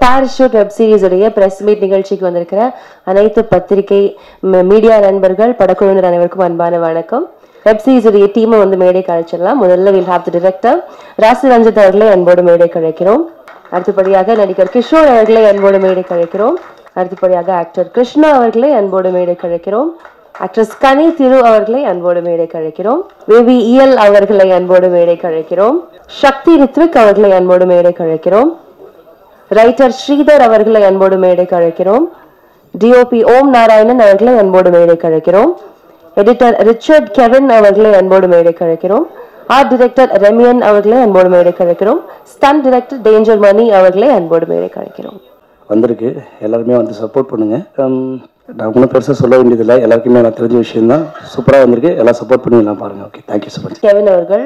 Parachute web series உடைய press meet நிகழ்ச்சிக்கு வந்திருக்கிற அனைத்து பத்திரிகை மீடியா நண்பர்கள் படக்குழுவினர் அனைவருக்கும் அன்பான வணக்கம். வெப் சீரிஸ் உடைய டீமை வந்து மேடை கழிச்சிடலாம். முதல்ல வில் ஹேவ் தி டைரக்டர் ராசி ரஞ்சித் அவர்களை அன்போடு மேடை கழிக்கிறோம். அடுத்தபடியாக நடிகர் கிஷோர் அவர்களை அன்போடு மேடை கழிக்கிறோம். அடுத்தபடியாக ஆக்டர் கிருஷ்ணா அவர்களை அன்போடு மேடை கழிக்கிறோம். ஆக்ட்ரஸ் கனி திரு அவர்களை அன்போடு மேடை கழிக்கிறோம். வேவி இயல் அவர்களை அன்போடு மேடை கழிக்கிறோம். சக்தி ரித்விக் அவர்களை அன்போடு மேடை கழிக்கிறோம். ரைட்டர் ஸ்ரீதர் அவர்களை அன்போடு மேடை கழிக்கிறோம். டிஓபி ஓம் நாராயணன் அவர்களை அன்போடு மேடை கழிக்கிறோம். எடிட்டர் ரிச்சர்ட் கெவின் அவர்களை அன்போடு மேடை கழிக்கிறோம். ஆர்ட் டைரக்டர் ரெமியன் அவர்களை அன்போடு மேடை கழிக்கிறோம். ஸ்டன் டைரக்டர் டேஞ்சர் மணி அவர்களை அன்போடு மேடை கழிக்கிறோம். வந்திருக்கு, எல்லாருமே வந்து சப்போர்ட் பண்ணுங்க. நான் ஒன்றும் பெருசாக சொல்ல வேண்டியதில்லை, எல்லாருக்குமே நான் தெரிஞ்ச விஷயம் தான். சூப்பராக வந்திருக்கு, எல்லாம் சப்போர்ட் பண்ணி எல்லாம் பாருங்க. Okay, thank you so much. Kevin அவர்கள்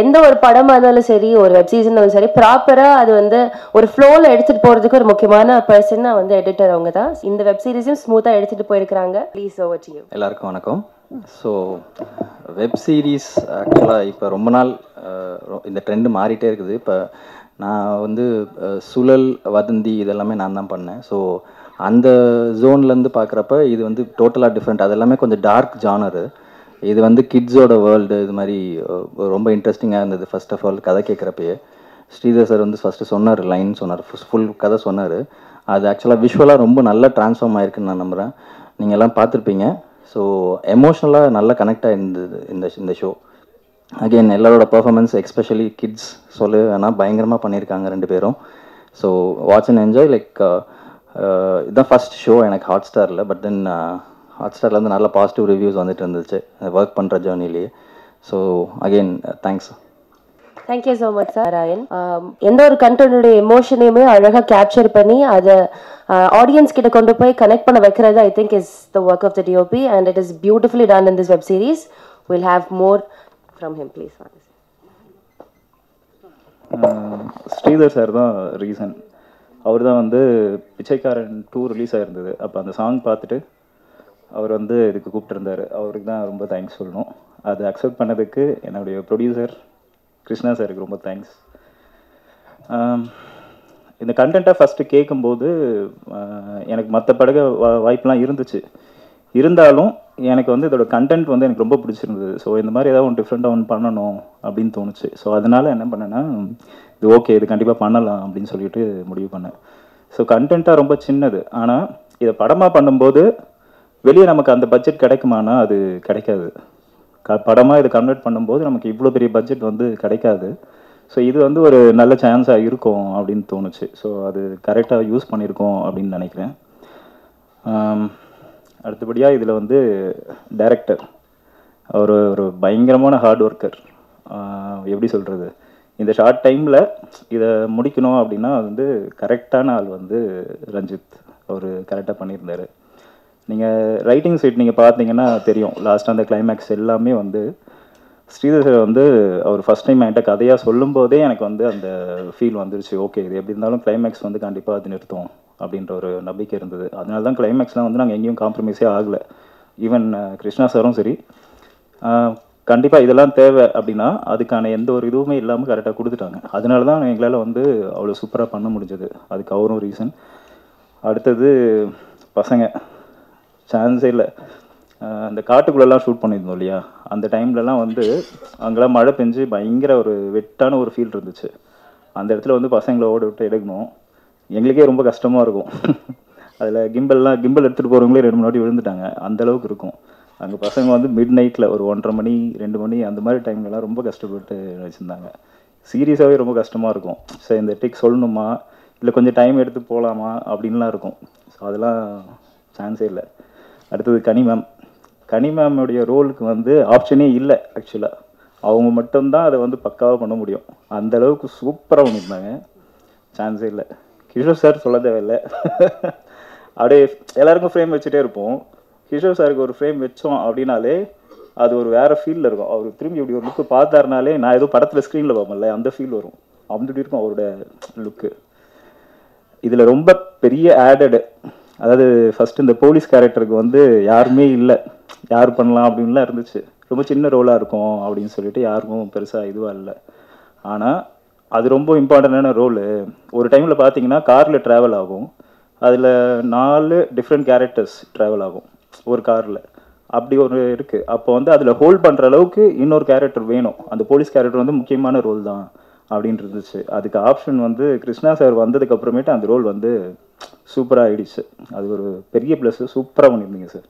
எந்த ஒரு படமாக இருந்தாலும் சரி, ஒரு வெப் சீரிஸ் இருந்தாலும் சரி, ப்ராப்பராக அது வந்து ஒரு ஃப்ளோவில் எடுத்துகிட்டு போகிறதுக்கு ஒரு முக்கியமான பர்சன் வந்து எடிட்டர் அவங்க தான். இந்த வெப் சீரிஸையும் ஸ்மூத்தாக எடுத்துகிட்டு போயிருக்கிறாங்க. Please over to you. எல்லாருக்கும் வணக்கம். ஸோ வெப் சீரிஸ் ஆக்சுவலாக இப்போ ரொம்ப நாள் இந்த ட்ரெண்டு மாறிட்டே இருக்குது. இப்போ நான் வந்து சுழல் வதந்தி இதெல்லாமே நான் தான் பண்ணேன். ஸோ அந்த ஜோன்லேருந்து பார்க்குறப்ப இது வந்து டோட்டலாக டிஃப்ரெண்ட். அது எல்லாமே கொஞ்சம் டார்க் ஜானரு. இது வந்து கிட்ஸோட வேர்ல்டு இது மாதிரி ரொம்ப இன்ட்ரெஸ்டிங்காக இருந்தது. ஃபர்ஸ்ட் ஆஃப் ஆல் கதை கேட்குறப்பயே ஸ்ரீதர் சார் வந்து ஃபஸ்ட்டு சொன்னார், லைன் சொன்னார், ஃபுல் கதை சொன்னார். அது ஆக்சுவலாக விஷுவலாக ரொம்ப நல்லா ட்ரான்ஸ்ஃபார்ம் ஆயிருக்குன்னு நான் நம்புகிறேன். நீங்கள் எல்லாம் பார்த்துருப்பீங்க. ஸோ எமோஷ்னலாக நல்லா கனெக்ட் ஆகிருந்தது இந்த ஷோ. அகெயின் எல்லாரோட பர்ஃபார்மன்ஸ் எஸ்பெஷலி கிட்ஸ் ஆனால் பயங்கரமாக பண்ணியிருக்காங்க ரெண்டு பேரும். So watch and enjoy. Like இதுதான் ஃபஸ்ட் ஷோ எனக்கு ஹாட் ஸ்டாரில். பட் தென் ஹாட் ஸ்டார்லேருந்து நல்ல பாசிட்டிவ் ரிவ்யூஸ் வந்துட்டு இருந்துச்சு ஒர்க் பண்ணுற ஜேர்னிலேயே. So again thanks. Thank you so much sir. Raayan எந்த ஒரு கண்டென்ட்டுடைய எமோஷனையுமே அழகாக கேப்சர் பண்ணி அதை ஆடியன்ஸ் கிட்ட கொண்டு போய் கனெக்ட் பண்ண வைக்கிறது I think is the work of the DOP and it is beautifully done in this web series. Will have more from him please. Sridhar sir தான் ரீசன். அவர் தான் வந்து பிச்சைக்காரன் 2 ரிலீஸ் ஆகிருந்தது. அப்போ அந்த சாங் பார்த்துட்டு அவர் வந்து இதுக்கு கூப்பிட்டுருந்தார். அவருக்கு தான் ரொம்ப தேங்க்ஸ் சொல்லணும். அது அக்செப்ட் பண்ணதுக்கு என்னுடைய ப்ரொடியூசர் கிருஷ்ணா சாருக்கு ரொம்ப தேங்க்ஸ். இந்த கண்டென்ட்டை ஃபஸ்ட்டு கேட்கும்போது எனக்கு மற்ற வாய்ப்பெலாம் இருந்துச்சு. இருந்தாலும் எனக்கு வந்து இதோட கண்டென்ட் வந்து எனக்கு ரொம்ப பிடிச்சிருந்தது. ஸோ இந்த மாதிரி ஏதாவது ஒன்று டிஃப்ரெண்ட்டாக ஒன்று பண்ணணும் அப்படின்னு தோணுச்சு. ஸோ அதனால் என்ன பண்ணேன்னா, இது ஓகே, இது கண்டிப்பாக பண்ணலாம் அப்படின்னு சொல்லிட்டு முடிவு பண்ணேன். ஸோ கண்டென்ட்டாக ரொம்ப சின்னது. ஆனால் இதை படமாக பண்ணும்போது வெளியே நமக்கு அந்த பட்ஜெட் கிடைக்குமானா அது கிடைக்காது. படமாக இதை கன்வெர்ட் பண்ணும்போது நமக்கு இவ்வளோ பெரிய பட்ஜெட் வந்து கிடைக்காது. ஸோ இது வந்து ஒரு நல்ல சான்ஸாக இருக்கும் அப்படின்னு தோணுச்சு. ஸோ அது கரெக்டாக யூஸ் பண்ணியிருக்கோம் அப்படின்னு நினைக்கிறேன். அடுத்தபடியாக இதில் வந்து டைரக்டர் அவர் ஒரு பயங்கரமான ஹார்ட் ஒர்க்கர். எப்படி சொல்கிறது, இந்த ஷார்ட் டைமில் இதை முடிக்கணும் அப்படின்னா வந்து கரெக்டான ஆள் வந்து ரஞ்சித். அவர் கரெக்டாக பண்ணியிருந்தார். நீங்கள் ரைட்டிங் சைட் நீங்கள் பார்த்தீங்கன்னா தெரியும், லாஸ்ட்டாக அந்த கிளைமேக்ஸ் எல்லாமே வந்து ஸ்ரீதர் சார் வந்து அவர் ஃபஸ்ட் டைம் என்கிட்ட கதையாக சொல்லும்போதே எனக்கு வந்து அந்த ஃபீல் வந்துருச்சு. ஓகே, இது எப்படி இருந்தாலும் கிளைமேக்ஸ் வந்து கண்டிப்பாக அது நிறுத்தும் அப்படின்ற ஒரு நம்பிக்கை இருந்தது. அதனால தான் கிளைமேக்ஸ்லாம் வந்து நாங்கள் எங்கேயும் காம்ப்ரமைஸே ஆகலை. ஈவன் கிருஷ்ணா சாரும் சரி, கண்டிப்பாக இதெல்லாம் தேவை அப்படின்னா அதுக்கான எந்த ஒரு இதுவுமே இல்லாமல் கரெக்டாக கொடுத்துட்டாங்க. அதனால தான் எங்களால் வந்து அவ்வளோ சூப்பராக பண்ண முடிஞ்சது. அதுக்கு அவரும் ரீசன். அடுத்தது பசங்க சான்ஸே இல்லை. அந்த காட்டுக்குள்ளெல்லாம் ஷூட் பண்ணியிருந்தோம் இல்லையா, அந்த டைம்லலாம் வந்து அங்கெல்லாம் மழை பெஞ்சு பயங்கர ஒரு வெட்டான ஒரு ஃபீல் இருந்துச்சு. அந்த இடத்துல வந்து பசங்களை ஓட விட்டு எடுக்கணும். எங்களுக்கே ரொம்ப கஷ்டமாக இருக்கும். அதில் கிம்பல் எடுத்துகிட்டு போகிறவங்களே 2 வாட்டி விழுந்துட்டாங்க. அந்தளவுக்கு இருக்கும். அங்கே பசங்க வந்து மிட் நைட்டில் ஒரு 1:30 மணி 2 மணி அந்த மாதிரி டைம்லலாம் ரொம்ப கஷ்டப்பட்டு வச்சுருந்தாங்க. சீரியஸாகவே ரொம்ப கஷ்டமாக இருக்கும். சரி, இந்த டேக் சொல்லணுமா இல்லை கொஞ்சம் டைம் எடுத்து போகலாமா அப்படின்லாம் இருக்கும். ஸோ அதெல்லாம் சான்ஸே இல்லை. அடுத்தது கனி மேமுடைய ரோலுக்கு வந்து ஆப்ஷனே இல்லை. ஆக்சுவலாக அவங்க மட்டும்தான் அதை வந்து பக்காவாக பண்ண முடியும். அந்தளவுக்கு சூப்பராக பண்ணியிருந்தாங்க. சான்ஸே இல்லை. கிஷோர் சார் சொல்ல தேவையில்லை. அப்படியே எல்லாருக்கும் ஃப்ரேம் வச்சுட்டே இருப்போம். கிஷோர் சாருக்கு ஒரு ஃப்ரேம் வச்சோம் அப்படின்னாலே அது ஒரு வேறு ஃபீலில் இருக்கும். அவர் திரும்பி இப்படி ஒரு லுக்கு பார்த்தாருனாலே நான் ஏதோ படத்தில் ஸ்க்ரீனில் பார்ப்போம்ல அந்த ஃபீல் வரும். அப்படி இருக்கும் அவரோட லுக்கு. இதில் ரொம்ப பெரிய ஆடடு, அதாவது ஃபஸ்ட்டு இந்த போலீஸ் கேரக்டருக்கு வந்து யாருமே இல்லை, யார் பண்ணலாம் அப்படின்லாம் இருந்துச்சு. ரொம்ப சின்ன ரோலாக இருக்கும் அப்படின்னு சொல்லிட்டு யாருக்கும் பெருசாக இதுவாக இல்லை. ஆனால் அது ரொம்ப இம்பார்ட்டண்டான ரோலு. ஒரு டைமில் பார்த்தீங்கன்னா காரில் ட்ராவல் ஆகும், அதில் 4 டிஃப்ரெண்ட் கேரக்டர்ஸ் ட்ராவல் ஆகும் ஒரு காரில். அப்படி ஒரு இருக்குது. அப்போ வந்து அதில் ஹோல்ட் பண்ணுற அளவுக்கு இன்னொரு கேரக்டர் வேணும். அந்த போலீஸ் கேரக்டர் வந்து முக்கியமான ரோல் தான் அப்படின்னு இருந்துச்சு. அதுக்கு ஆப்ஷன் வந்து கிருஷ்ணா சார் வந்ததுக்கு அப்புறமேட்டு அந்த ரோல் வந்து சூப்பராக ஆகிடுச்சு. அது ஒரு பெரிய ப்ளஸ். சூப்பராக பண்ணியிருந்தீங்க சார்,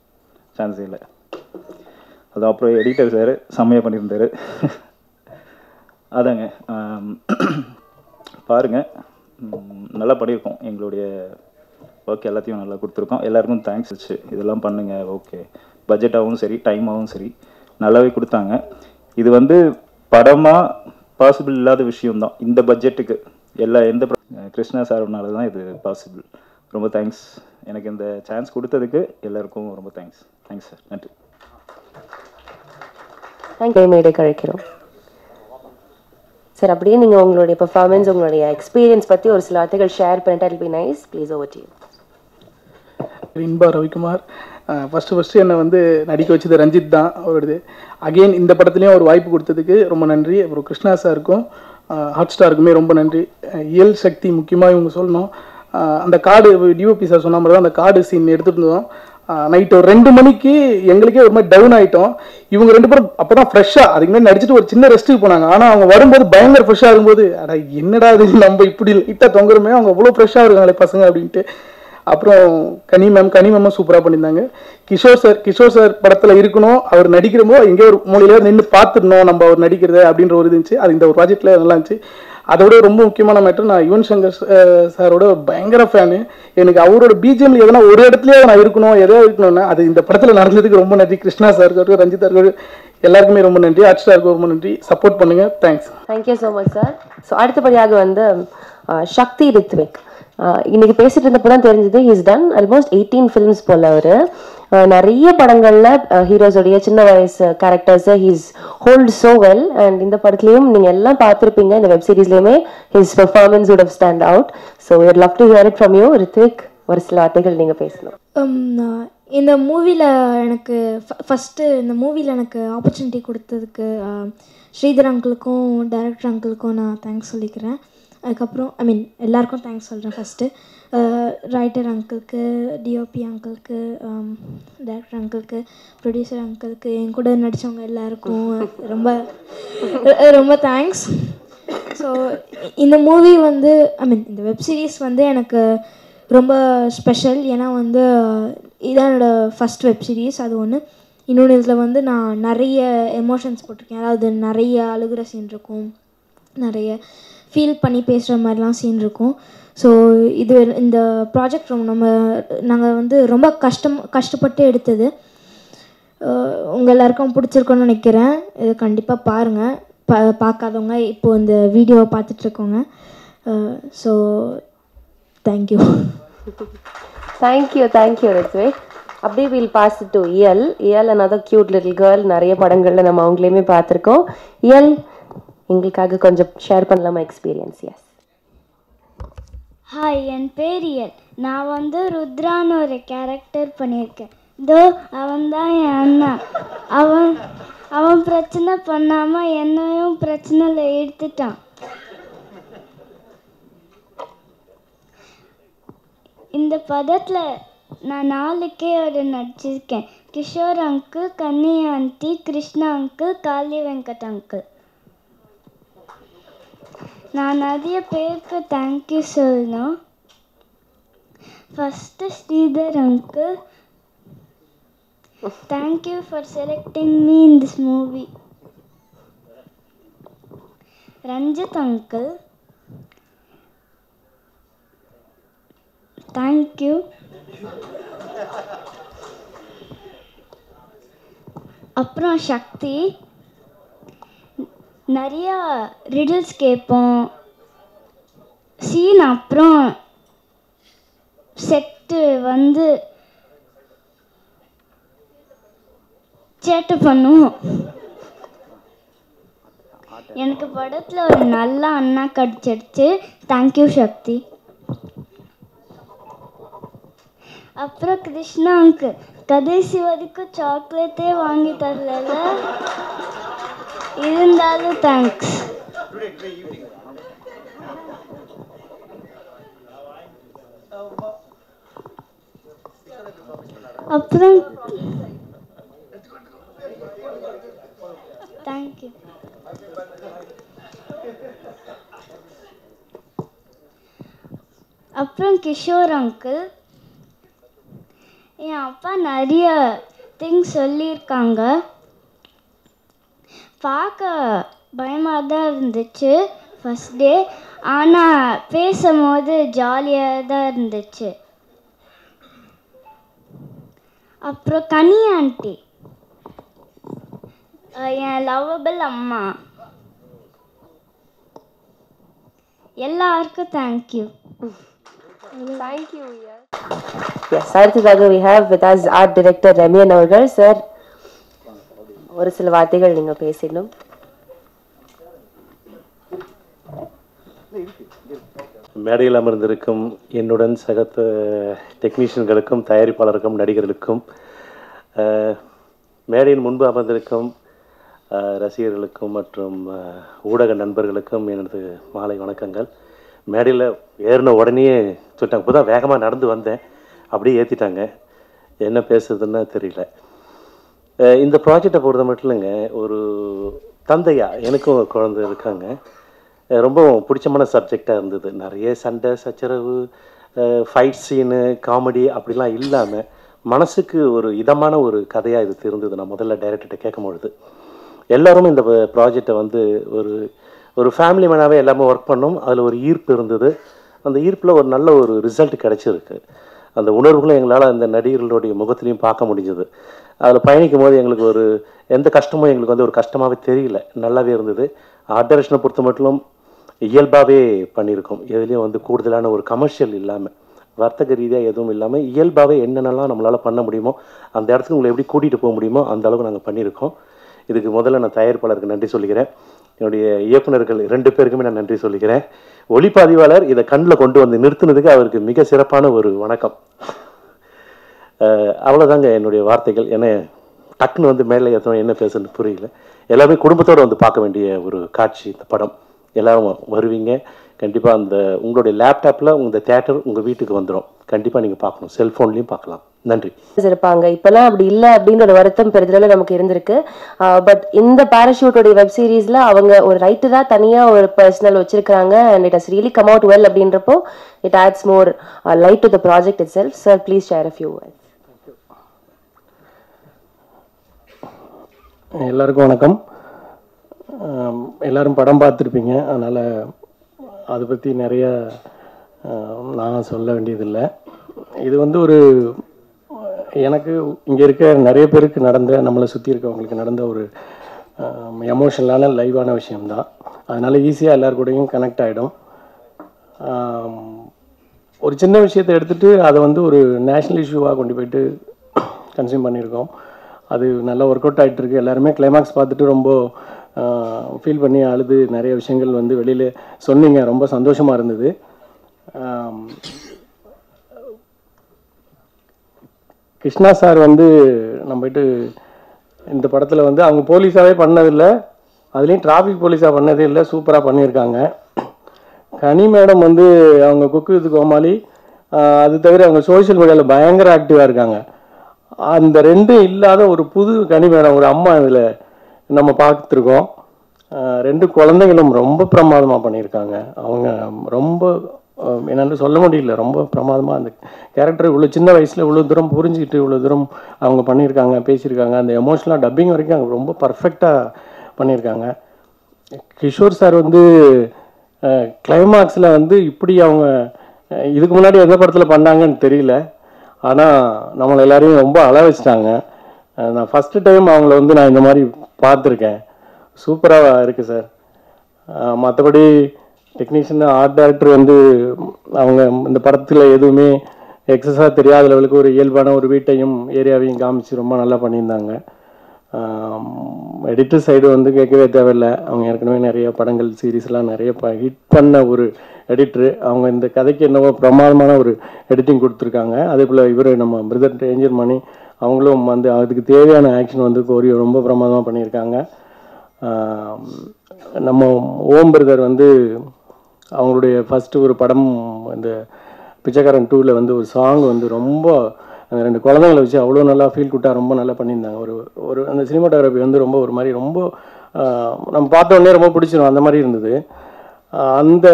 சான்ஸே இல்லை. அது அப்புறம் எடிட்டர் சார் செம்மையாக பண்ணியிருந்தார். அதாங்க பாருங்கள், நல்லா பண்ணியிருக்கோம். எங்களுடைய ஒர்க் எல்லாத்தையும் நல்லா கொடுத்துருக்கோம். எல்லாருக்கும் தேங்க்ஸ் வச்சு இதெல்லாம் பண்ணுங்கள். ஓகே, பட்ஜெட்டாகவும் சரி டைமாகவும் சரி நல்லாவே கொடுத்தாங்க. இது வந்து படமாக பாசிபிள் இல்லாத விஷயம்தான் இந்த பட்ஜெட்டுக்கு. எந்த கிருஷ்ணா சார்னால தான் இது பாசிபிள். ரொம்ப தேங்க்ஸ். எனக்கு இந்த சான்ஸ் கொடுத்ததுக்கு எல்லாருக்கும் ரொம்ப தேங்க்ஸ். Thanks sir. நன்றி. தேங்க்யூ. மேடை கழிக்கிறோம் சார். அப்படியே நீங்கள் உங்களுடைய பெர்ஃபார்மன்ஸ், உங்களுடைய எக்ஸ்பீரியன்ஸ் பற்றி ஒரு சில வார்த்தைகள் ஷேர் பண்ணிட்டா it be nice. Please over to you. Inba Ravikumar. First என்னை வந்து நடிக்க வச்சது ரஞ்சித் தான். அவருது அகெயின் இந்த படத்துலேயும் ஒரு வாய்ப்பு கொடுத்ததுக்கு ரொம்ப நன்றி. அப்புறம் கிருஷ்ணா சாருக்கும் ஹாட் ஸ்டாருக்குமே ரொம்ப நன்றி. இயல் சக்தி முக்கியமாக இவங்க சொல்லணும். அந்த கார்டு டிஓபி சார் சொன்ன மாதிரி தான் அந்த கார்டு சீன் எடுத்துகிட்டு இருந்தோம். நைட்டு ஒரு 2 மணிக்கு எங்களுக்கே ஒரு மாதிரி டவுன் ஆகிட்டோம். இவங்க 2 பேரும் அப்போ தான் ஃப்ரெஷ்ஷாக அதுக்கு முன்னாடி நடிச்சுட்டு ஒரு சின்ன ரெஸ்ட்டுக்கு போனாங்க. ஆனால் அவங்க வரும்போது பயங்கர ஃப்ரெஷ்ஷாக இருக்கும்போது அடா என்னடா இது நம்ம இப்படி லைட்டாக தொங்குறமே, அவங்க அவ்வளோ ஃப்ரெஷ்ஷாக இருக்காங்களே பசங்க அப்படின்ட்டு. அப்புறம் கனி மேமும் சூப்பராக பண்ணியிருந்தாங்க. கிஷோர் சார் படத்தில் இருக்கணும், அவர் நடிக்கிறமோ எங்கேயோ ஒரு மூலையில நின்று பார்த்துடணும் நம்ம அவர் நடிக்கிறத அப்படின்ற ஒரு இது இருந்துச்சு. அது இந்த ஒரு ப்ராஜெக்டில் நல்லா இருந்துச்சு. அதோட ரொம்ப முக்கியமான மேட்டர், நான் யுவன் சங்கர் சாரோட பயங்கர ஃபேனு. எனக்கு அவரோட பிஜிஎம்ல எதனா ஒரு இடத்துலயே நான் இருக்கணும், எதாவது இருக்கணும்னா அது இந்த படத்தில் நடந்ததுக்கு ரொம்ப நன்றி. கிருஷ்ணா சாருக்கு, ரஞ்சித் சாருக்கு, எல்லாருக்குமே ரொம்ப நன்றி. ஹாட் ஸ்டாருக்கு ரொம்ப நன்றி. சப்போர்ட் பண்ணுங்க. Thanks. Thank you so much sir. So அடுத்தபடியாக வந்து சக்தி ரித்விக். இன்னைக்கு பேசிட்டு இருந்தப்போ தான் தெரிஞ்சது ஹீஸ் டன் ஆல்மோஸ்ட் 18 ஃபிலிம்ஸ் போல. அவர் நிறைய படங்கள்ல ஹீரோஸோடைய சின்ன வயசு characters he's hold so well. And இந்த படத்துலையும் நீங்க எல்லாம் பார்த்துருப்பீங்க. இந்த வெப் சீரிஸ்லயுமே his performance would have stand out. So we would love to hear it from you. Ritvik, ஒரு சில வார்த்தைகள் நீங்க பேசணும். இந்த மூவியில் எனக்கு ஃபஸ்ட்டு இந்த மூவியில் எனக்கு ஆப்பர்ச்சுனிட்டி கொடுத்ததுக்கு ஸ்ரீதர் அங்கிளுக்கும் டைரக்டர் அங்கிளுக்கும் நான் தேங்க்ஸ் சொல்லிக்கிறேன். அதுக்கப்புறம் எல்லாருக்கும் தேங்க்ஸ் சொல்கிறேன். ஃபஸ்ட்டு ரைட்டர் அங்கிளுக்கு, டிஓபி அங்கிளுக்கு, டைரக்டர் அங்கிளுக்கு, ப்ரொடியூசர் அங்கிளுக்கு, என் கூட நடித்தவங்க எல்லாருக்கும் ரொம்ப ரொம்ப தேங்க்ஸ். ஸோ இந்த மூவி வந்து இந்த வெப் சீரிஸ் வந்து எனக்கு ரொம்ப ஸ்பெஷல். ஏன்னா வந்து இதான் என்னோடய ஃபஸ்ட் வெப் சீரிஸ், அது ஒன்று. இன்னொன்று இதில் வந்து நான் நிறைய எமோஷன்ஸ் போட்டிருக்கேன். அதாவது நிறைய அழுகிற சீன் இருக்கும், நிறைய ஃபீல் பண்ணி பேசுகிற மாதிரிலாம் சீன் இருக்கும். ஸோ இந்த ப்ராஜெக்ட் நாங்கள் வந்து ரொம்ப கஷ்டப்பட்டு எடுத்தது. உங்கள் எல்லாருக்கும் பிடிச்சிருக்கோன்னு நினைக்கிறேன். இது கண்டிப்பாக பாருங்கள். பார்க்காதவங்க இப்போது இந்த வீடியோவை பார்த்துட்ருக்கோங்க. So thank you. தேங்க்யூ ரித்விக். அப்படியே will pass to Iyal. another cute little girl. நிறைய படங்களில் நம்ம அவங்களையுமே பார்த்துருக்கோம். இயல், எங்களுக்காக கொஞ்சம் ஷேர் பண்ணலாமா எக்ஸ்பீரியன்ஸ்? எஸ். ஹாய், என் பேர் இயல். நான் வந்து ருத்ரான்னு ஒரு கேரக்டர் பண்ணியிருக்கேன். அவன் தான் என் அண்ணா. அவன் பிரச்சனை பண்ணாமல் என்னையும் பிரச்சனையில் எடுத்துட்டான். இந்த படத்தில் நான் 4 ஒரு நடிச்சிருக்கேன். Kishore uncle, Kani aunty, Krishna uncle, Kali Venkat uncle. நான் நிறைய பேருக்கு தேங்க்யூ சொல்லணும். First Sridhar uncle, thank you for selecting me in this movie. Ranjith uncle, thank you. அப்புறம் சக்தி, நிறையா ரிடில்ஸ் கேட்போம் சீன். அப்புறம் செட்டு வந்து சேட்டை பண்ணுவோம். எனக்கு படத்தில் ஒரு நல்ல அண்ணா கிடச்சிடுச்சு. தேங்க்யூ சக்தி. அப்புறம் கிருஷ்ணா அங்கிள், கடைசி வரைக்கும் சாக்லேட்டே வாங்கி தரல, இருந்தாலும் தேங்க்ஸ். அப்புறம் தேங்க்யூ. அப்புறம் கிஷோர் அங்கிள், என் அப்பா நிறைய திங்ஸ் சொல்லியிருக்காங்க. பார்க்க பயமாக தான் இருந்துச்சு ஃபஸ்ட் டே, ஆனால் பேசும்போது ஜாலியாக தான் இருந்துச்சு. அப்புறம் கனி ஆண்டி, என் லவ்வபிள் அம்மா, எல்லாருக்கும் தேங்க்யூ. தேங்க்யூ. எஸ், அடுத்ததாக we have with us art director ரம்யன் அவர்கள். சார், ஒரு சில வார்த்தைகள் நீங்க பேசணும். மேடையில் அமர்ந்திருக்கும் என்னுடன் சக டெக்னீஷியன்களுக்கும் தயாரிப்பாளருக்கும் நடிகர்களுக்கும் மேடையின் முன்பு அமர்ந்திருக்கும் ரசிகர்களுக்கும் மற்றும் ஊடக நண்பர்களுக்கும் எனது மாலை வணக்கங்கள். மேடையில் ஏறின உடனே சொல்லிட்டாங்க, இப்போ தான் வேகமாக நடந்து வந்தேன், அப்படியே ஏற்றிட்டாங்க, என்ன பேசுறதுன்னு தெரியல. இந்த ப்ராஜெக்டை பொறுத்த மட்டும் இல்லைங்க, ஒரு தந்தையா எனக்கும் குழந்தை இருக்காங்க, ரொம்ப பிடிச்சமான சப்ஜெக்டாக இருந்தது. நிறைய சண்டை சச்சரவு, ஃபைட் சீனு, காமெடி அப்படிலாம் இல்லாமல் மனசுக்கு ஒரு இதமான ஒரு கதையாக இது இருந்தது. நான் முதல்ல டைரக்டர்கிட்ட கேட்கும் பொழுது எல்லோரும் இந்த ப்ராஜெக்டை வந்து ஒரு ஃபேமிலி மேனாகவே எல்லாமே ஒர்க் பண்ணோம். அதில் ஒரு ஈர்ப்பு இருந்தது. அந்த ஈர்ப்பில் ஒரு நல்ல ஒரு ரிசல்ட் கிடச்சிருக்கு. அந்த உணர்வுகளும் எங்களால் அந்த நடிகர்களுடைய முகத்துலையும் பார்க்க முடிஞ்சது. அதில் பயணிக்கும் போது எங்களுக்கு ஒரு எந்த கஷ்டமும் எங்களுக்கு வந்து ஒரு கஷ்டமாகவே தெரியல, நல்லாவே இருந்தது. ஆர்ட் டைரக்ஷனை பொறுத்த மட்டும் இயல்பாகவே பண்ணியிருக்கோம். எதுலேயும் வந்து கூடுதலான ஒரு கமர்ஷியல் இல்லாமல், வர்த்தக ரீதியாக எதுவும் இல்லாமல் இயல்பாகவே என்னென்னலாம் நம்மளால் பண்ண முடியுமோ அந்த இடத்துக்கு உங்களை எப்படி கூட்டிகிட்டு போக முடியுமோ அந்த அளவுக்கு நாங்கள் பண்ணியிருக்கோம். இதுக்கு முதல்ல நான் தயாரிப்பாளருக்கு நன்றி சொல்லிக்கிறேன். என்னுடைய இயக்குநர்கள் 2 பேருக்குமே நான் நன்றி சொல்லிக்கிறேன். ஒளிப்பதிவாளர் இதை கண்ணில் கொண்டு வந்து நிறுத்தினதுக்கு அவருக்கு மிக சிறப்பான ஒரு வணக்கம். அவ்வளோதாங்க என்னுடைய வார்த்தைகள். ஏன்னா டக்குன்னு வந்து மேலே ஏற்றோம், என்ன பேசுன்னு புரியல. எல்லாமே குடும்பத்தோடு வந்து பார்க்க வேண்டிய ஒரு காட்சி இந்த படம். எல்லோரும் வருவீங்க கண்டிப்பாக. அந்த உங்களுடைய லேப்டாப்பில் உங்கள் தேட்டர் உங்கள் வீட்டுக்கு வந்துடும், கண்டிப்பாக நீங்கள் பார்க்கணும், செல்ஃபோன்லேயும் பார்க்கலாம். நன்றி. இருப்பாங்க இப்பெல்லாம் அப்படி இல்லை அப்படின்னு ஒரு வருத்தம் பெருதளவு நமக்கு இருந்திருக்கு. பட் இந்த பாராஷூட்டோடைய வெப் சீரிஸ்ல அவங்க ஒரு ரைட்டராக தனியாக ஒரு பர்சனல் வச்சிருக்காங்க. And it has really come out well அப்படின்றப்போ it adds more light to the project itself. Sir, please share a few words. எல்லாருக்கும் வணக்கம். எல்லோரும் படம் பார்த்துருப்பீங்க, அதனால் அதை பற்றி நிறைய நான் சொல்ல வேண்டியதில்லை. இது வந்து ஒரு எனக்கு இங்கே இருக்க நிறைய பேருக்கு நடந்த, நம்மளை சுற்றி இருக்கவங்களுக்கு நடந்த ஒரு எமோஷனலான லைவான விஷயம்தான். அதனால் ஈஸியாக எல்லாருக்கூடையும் கனெக்ட் ஆகிடும். ஒரு சின்ன விஷயத்தை எடுத்துகிட்டு அதை வந்து ஒரு நேஷ்னல் இஷ்யூவாக கொண்டு போயிட்டு கன்சியூம் பண்ணியிருக்கோம். அது நல்லா ஒர்க் அவுட் ஆகிட்டு இருக்கு. எல்லாருமே கிளைமாக்ஸ் பார்த்துட்டு ரொம்ப ஃபீல் பண்ணி அழுது நிறைய விஷயங்கள் வந்து வெளியில் சொன்னீங்க. ரொம்ப சந்தோஷமாக இருந்தது. கிருஷ்ணா சார் வந்து நம்மகிட்ட இந்த படத்தில் வந்து அவங்க போலீஸாகவே பண்ணதில்லை, அதுலேயும் டிராஃபிக் போலீஸாக பண்ணதே இல்லை, சூப்பராக பண்ணியிருக்காங்க. கனி மேடம் வந்து அவங்க குக்கு வித் கோமாளி, அது தவிர அவங்க சோஷியல் மீடியாவில் பயங்கர ஆக்டிவாக இருக்காங்க. அந்த 2 இல்லாத ஒரு புது கனி மேடம், ஒரு அம்மா இதில் நம்ம பார்த்துருக்கோம். 2 குழந்தைகளும் ரொம்ப பிரமாதமாக பண்ணியிருக்காங்க. அவங்க ரொம்ப என்னென்னு சொல்ல முடியல, ரொம்ப பிரமாதமாக அந்த கேரக்டர் இவ்வளோ சின்ன வயசில் இவ்வளோ தூரம் புரிஞ்சுக்கிட்டு இவ்வளோ தூரம் அவங்க பண்ணியிருக்காங்க, பேசியிருக்காங்க. அந்த எமோஷனலாக டப்பிங் வரைக்கும் அவங்க ரொம்ப பர்ஃபெக்டாக பண்ணியிருக்காங்க. கிஷோர் சார் வந்து கிளைமாக்ஸில் வந்து இப்படி அவங்க இதுக்கு முன்னாடி எந்த படத்தில் பண்ணாங்கன்னு தெரியல, ஆனால் நம்மளை எல்லாரையும் ரொம்ப அழ வச்சிட்டாங்க. நான் ஃபஸ்ட்டு டைம் அவங்கள வந்து நான் இந்த மாதிரி பார்த்துருக்கேன். சூப்பராக இருக்குது சார். மற்றபடி டெக்னீஷியன் ஆர்ட் டைரக்டர் வந்து அவங்க இந்த படத்தில் எதுவுமே எக்ஸஸாக தெரியாத லெவலுக்கு ஒரு இயல்பான ஒரு வீட்டையும் ஏரியாவையும் காமிச்சு ரொம்ப நல்லா பண்ணியிருந்தாங்க. எடிட்டர் சைடு வந்து கேட்கவே தேவையில்லை, அவங்க ஏற்கனவே நிறைய படங்கள் சீரீஸ்லாம் நிறைய ஹிட் பண்ண ஒரு எடிட்ரு. அவங்க இந்த கதைக்கு என்னவோ பிரமாதமான ஒரு எடிட்டிங் கொடுத்துருக்காங்க. அதே போல் இவர் நம்ம பிரதர் ஏஞ்சல் மணி அவங்களும் வந்து அதுக்கு தேவையான ஆக்ஷன் வந்து கோரியோ ரொம்ப பிரமாதமாக பண்ணியிருக்காங்க. நம்ம ஓம் பிரதர் வந்து அவங்களுடைய ஃபஸ்ட்டு ஒரு படம் இந்த பிச்சைக்காரன் 2ல் வந்து ஒரு சாங் வந்து ரொம்ப அந்த 2 குழந்தைங்களை வச்சு அவ்வளோ நல்லா ஃபீல் குட்டாக ரொம்ப நல்லா பண்ணியிருந்தாங்க. ஒரு அந்த சினிமாட்டோகிராஃபி வந்து ஒரு மாதிரி ரொம்ப நம்ம பார்த்த உடனே ரொம்ப பிடிச்சிரும் அந்த மாதிரி இருந்தது. அந்த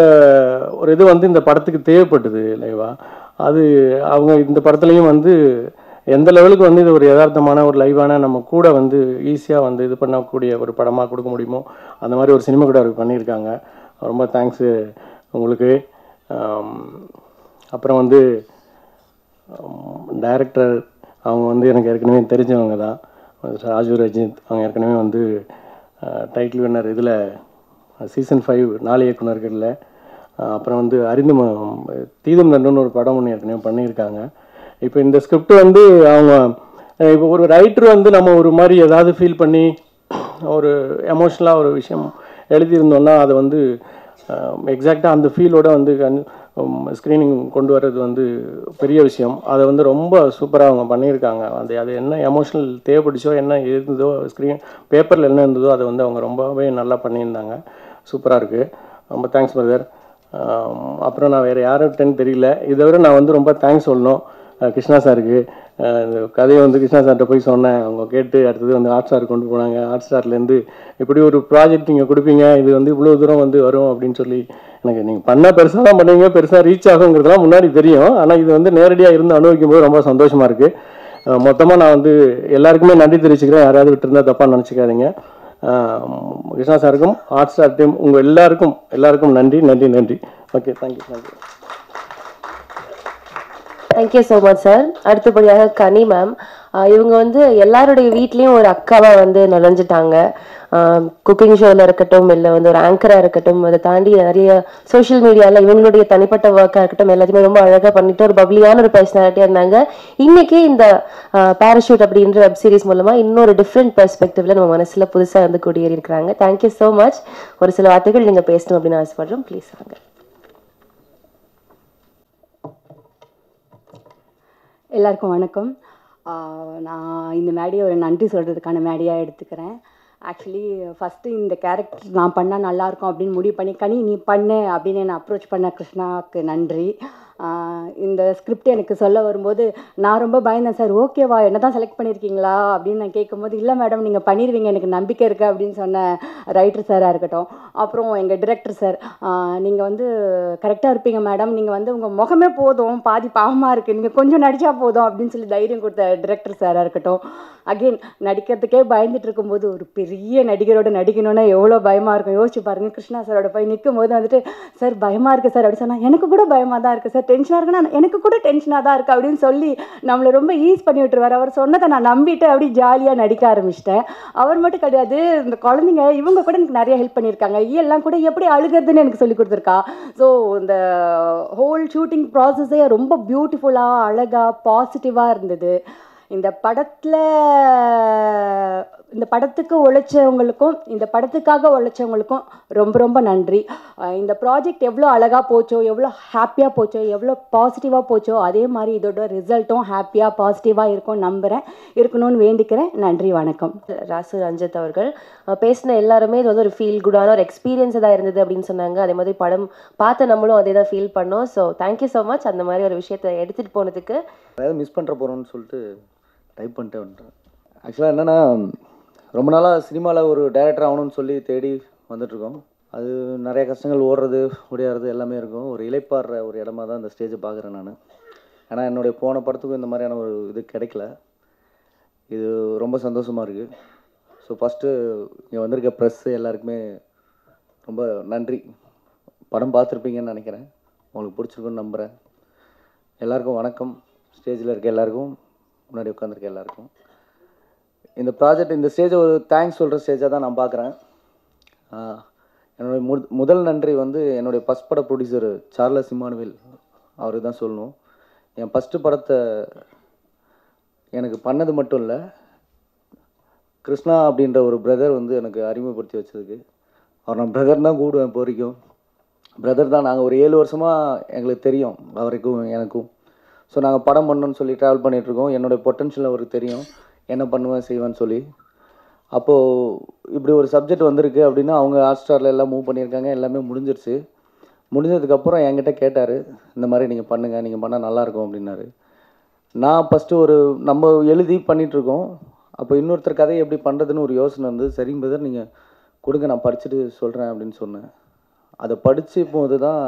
ஒரு இது வந்து இந்த படத்துக்கு தேவைப்பட்டது லைவாக. அது அவங்க இந்த படத்துலையும் வந்து எந்த லெவலுக்கு வந்து இது ஒரு யதார்த்தமான ஒரு லைவான நம்ம கூட வந்து ஈஸியாக வந்து இது பண்ணக்கூடிய ஒரு படமாக கொடுக்க முடியுமோ அந்த மாதிரி ஒரு சினிமாட்டோகிராஃபி பண்ணியிருக்காங்க. ரொம்ப தேங்க்ஸு உங்களுக்கு. அப்புறம் வந்து டைரக்டர் அவங்க வந்து எனக்கு ஏற்கனவே தெரிஞ்சவங்க தான். ராஜு ரஜித் அவங்க ஏற்கனவே வந்து டைட்டில் வின்னர் இதில் சீசன் 5 4 இயக்குனர்களில். அப்புறம் வந்து தீதும் நண்டுன்னு ஒரு படம் ஒன்று ஏற்கனவே பண்ணியிருக்காங்க. இப்போ இந்த ஸ்கிரிப்ட் வந்து அவங்க இப்போ ஒரு ரைட்டர் வந்து நம்ம ஒரு மாதிரி ஏதாவது ஃபீல் பண்ணி ஒரு எமோஷ்னலாக ஒரு விஷயம் எழுதியிருந்தோம்னா அதை வந்து எக்ஸாக்டாக அந்த ஃபீலோட வந்து ஸ்க்ரீனிங் கொண்டு வர்றது வந்து பெரிய விஷயம். அதை வந்து ரொம்ப சூப்பராக அவங்க பண்ணியிருக்காங்க. அது என்ன எமோஷனல் தேவைப்பட்டுச்சோ, என்ன இருந்ததோ, பேப்பரில் என்ன இருந்ததோ அதை வந்து அவங்க ரொம்பவே நல்லா பண்ணியிருந்தாங்க. சூப்பராக இருக்குது. ரொம்ப தேங்க்ஸ் பிரதர். அப்புறம் நான் வேறு யார்கிட்டன்னு தெரியல. இதை விட நான் வந்து ரொம்ப தேங்க்ஸ் சொல்லணும் கிருஷ்ணா சாருக்கு. இந்த கதையை வந்து கிருஷ்ணா சார்கிட்ட போய் சொன்னேன். அவங்க கேட்டு அடுத்தது வந்து ஹாட் ஸ்டார் கொண்டு போனாங்க. ஹாட் ஸ்டார்லேருந்து இப்படி ஒரு ப்ராஜெக்ட் நீங்கள் கொடுப்பீங்க, இது வந்து இவ்வளோ தூரம் வந்து வரும் அப்படின்னு சொல்லி எனக்கு நீங்கள் பண்ணால் பெருசாக தான் பண்ணுவீங்க, பெருசாக ரீச் ஆகுங்கிறதுலாம் முன்னாடி தெரியும். ஆனால் இது வந்து நேரடியாக இருந்து அனுபவிக்கும் போது ரொம்ப சந்தோஷமாக இருக்குது. மொத்தமாக நான் வந்து எல்லாருக்குமே நன்றி தெரிவிச்சுக்கிறேன். யாராவது விட்டுருந்தா தப்பாக நினச்சிக்காதீங்க. கிருஷ்ணா சாருக்கும் ஹாட் ஸ்டார் டீம் உங்கள் எல்லாருக்கும் நன்றி. Okay, thank you. Thank you so much sir. அடுத்தபடியாக கனி மேம். இவங்க வந்து எல்லாருடைய வீட்லேயும் ஒரு அக்காவாக வந்து நுழைஞ்சிட்டாங்க. குக்கிங் ஷோவில் இருக்கட்டும், இல்லை வந்து ஒரு ஆங்கராக இருக்கட்டும், அதை தாண்டி நிறைய சோஷியல் மீடியாவில் இவங்களுடைய தனிப்பட்ட ஒர்க்காக இருக்கட்டும், எல்லாத்தையுமே ரொம்ப அழகாக பண்ணிட்டு ஒரு பப்ளியான ஒரு பர்சனாலிட்டியாக இருந்தாங்க. இன்னைக்கு இந்த பேராஷூட் அப்படின்ற வெப் சீரிஸ் மூலமாக இன்னொரு டிஃப்ரெண்ட் பெர்ஸ்பெக்டிவ்ல நம்ம மனசில் புதுசாக வந்து குடியேறி இருக்கிறாங்க. Thank you so much. ஒரு சில வார்த்தைகள் நீங்கள் பேசணும் அப்படின்னு ஆசைப்படுறோம். ப்ளீஸ் வாங்க. எல்லாருக்கும் வணக்கம். நான் இந்த மேடையை ஒரு நன்றி சொல்கிறதுக்கான மேடையாக எடுத்துக்கிறேன். ஆக்சுவலி ஃபஸ்ட்டு இந்த கேரக்டர் நான் பண்ணால் நல்லாயிருக்கும் அப்படின்னு முடிவு பண்ணி, கனி நீ பண்ணு அப்படின்னு என்னை அப்ரோச் பண்ண கிருஷ்ணாவுக்கு நன்றி. இந்த ஸ்கிரிப்ட் எனக்கு சொல்ல வரும்போது நான் ரொம்ப பயந்தேன். சார் ஓகேவா, என்ன தான் செலக்ட் பண்ணியிருக்கீங்களா அப்படின்னு நான் கேட்கும்போது, இல்லை மேடம் நீங்கள் பண்ணிடுவீங்க, எனக்கு நம்பிக்கை இருக்குது அப்படின்னு சொன்ன ரைட்டர் சாராக இருக்கட்டும். அப்புறம் எங்கள் டிரெக்டர் சார், நீங்கள் வந்து கரெக்டாக இருப்பீங்க மேடம், நீங்கள் வந்து உங்கள் முகமே போதும், பாதி பாவமாக இருக்குது, நீங்கள் கொஞ்சம் நடித்தா போதும் அப்படின்னு சொல்லி தைரியம் கொடுத்த டிரெக்டர் சாராக இருக்கட்டும். அகெயின் நடிக்கிறதுக்கே பயந்துட்டு இருக்கும்போது ஒரு பெரிய நடிகரோட நடிக்கணும்னா எவ்வளோ பயமாக இருக்கும் யோசிச்சு பாருங்கள். கிருஷ்ணா சாரோட போய் நிற்கும் போது வந்துட்டு, சார் பயமாக இருக்குது சார் அப்படி சொன்னால், எனக்கு கூட பயமாக தான் இருக்குது சார், டென்ஷனாக இருக்குன்னா எனக்கு கூட டென்ஷனாக தான் இருக்குது அப்படின்னு சொல்லி நம்மளை ரொம்ப ஈஸ் பண்ணி விட்டுருவார். அவர் சொன்னதை நான் நம்பிட்டு அப்படி ஜாலியாக நடிக்க ஆரம்பிச்சிட்டேன். அவர் மட்டும் கிடையாது, இந்த குழந்தைங்க இவங்க கூட எனக்கு நிறைய ஹெல்ப் பண்ணியிருக்காங்க. எல்லாம் கூட எப்படி அழுகிறதுன்னு எனக்கு சொல்லி கொடுத்துருக்கா. ஸோ இந்த ஹோல் ஷூட்டிங் ப்ராசஸே ரொம்ப பியூட்டிஃபுல்லாக, அழகாக, பாசிட்டிவாக இருந்தது. இந்த படத்துக்கு உழைச்சவங்களுக்கும் இந்த படத்துக்காக உழைச்சவங்களுக்கும் ரொம்ப ரொம்ப நன்றி. இந்த ப்ராஜெக்ட் எவ்வளோ அழகாக போச்சோ, எவ்வளோ ஹாப்பியாக போச்சோ, எவ்வளோ பாசிட்டிவாக போச்சோ, அதே மாதிரி இதோட ரிசல்ட்டும் ஹாப்பியாக பாசிட்டிவாக இருக்கும் நம்புகிறேன், இருக்கணும்னு வேண்டிக்கிறேன். நன்றி, வணக்கம். ராசு ரஞ்சித் அவர்கள் பேசின எல்லாருமே இது வந்து ஒரு ஃபீல் குடான ஒரு எக்ஸ்பீரியன்ஸ் தான் இருந்தது அப்படின்னு சொன்னாங்க. அதே மாதிரி படம் பார்த்து நம்மளும் அதே தான் ஃபீல் பண்ணோம். ஸோ தேங்க்யூ ஸோ மச் அந்த மாதிரி ஒரு விஷயத்தை எடுத்துகிட்டு போனதுக்கு. அதாவது மிஸ் பண்ணுற போகிறோன்னு சொல்லிட்டு டைப் பண்ணிட்டே வந்துட்டேன். ஆக்சுவலாக என்னென்னா, ரொம்ப நாளாக சினிமாவில் ஒரு டைரக்டர் ஆகணும்னு சொல்லி தேடி வந்துட்ருக்கோம். அது நிறைய கஷ்டங்கள், ஓடுறது ஓடியாடுறது எல்லாமே இருக்கும். ஒரு இளைப்பாடுற ஒரு இடமா தான் இந்த ஸ்டேஜை பார்க்குறேன் நான். ஏன்னா என்னுடைய போன படத்துக்கும் இந்த மாதிரியான ஒரு இது கிடைக்கல. இது ரொம்ப சந்தோஷமாக இருக்குது. ஸோ ஃபஸ்ட்டு இங்கே வந்திருக்க ப்ரெஸ்ஸு எல்லாருக்குமே ரொம்ப நன்றி. படம் பார்த்துருப்பீங்கன்னு நினைக்கிறேன், உங்களுக்கு பிடிச்சிருக்குன்னு நம்புகிறேன். எல்லாருக்கும் வணக்கம். ஸ்டேஜில் இருக்க எல்லாருக்கும், முன்னாடி உட்காந்துருக்க எல்லாருக்கும். இந்த ப்ராஜெக்ட், இந்த ஸ்டேஜை ஒரு தேங்க்ஸ் சொல்கிற ஸ்டேஜாக தான் நான் பார்க்குறேன். என்னுடைய முதல் நன்றி வந்து என்னுடைய ஃபஸ்ட் பட ப்ரொடியூசர் சார்லஸ் இமானுவேல் அவருக்கு தான் சொல்லணும். என் ஃபஸ்ட்டு படத்தை எனக்கு பண்ணது மட்டும் இல்லை, கிருஷ்ணா அப்படின்ற ஒரு பிரதர் வந்து எனக்கு அறிமுகப்படுத்தி வச்சதுக்கு அவர் நான் பிரதர் தான் கூடுவேன். இப்போ வரைக்கும் பிரதர் தான். நாங்கள் ஒரு 7 வருஷமாக எங்களுக்கு தெரியும் அவருக்கும் எனக்கும். ஸோ நாங்கள் படம் பண்ணணும்னு சொல்லி ட்ராவல் பண்ணிகிட்ருக்கோம். என்னுடைய பொட்டன்ஷியல் அவருக்கு தெரியும், என்ன பண்ணுவேன் செய்வேன்னு சொல்லி. அப்போது இப்படி ஒரு சப்ஜெக்ட் வந்திருக்கு அப்படின்னா அவங்க ஹாட் ஸ்டாரில் எல்லாம் மூவ் பண்ணியிருக்காங்க, எல்லாமே முடிஞ்சிருச்சு. முடிஞ்சதுக்கப்புறம் என்கிட்ட கேட்டார், இந்த மாதிரி நீங்கள் பண்ணுங்கள், நீங்கள் பண்ணால் நல்லாயிருக்கும் அப்படின்னாரு. நான் ஃபஸ்ட்டு நம்ம எழுதி பண்ணிகிட்ருக்கோம். அப்போ இன்னொருத்தர் கதையை எப்படி பண்ணுறதுன்னு ஒரு யோசனை இருந்தது. சரிங்க பிரதர், நீங்கள் கொடுங்க, நான் படிச்சுட்டு சொல்கிறேன் அப்படின்னு சொன்னேன். அதை படித்த போது தான்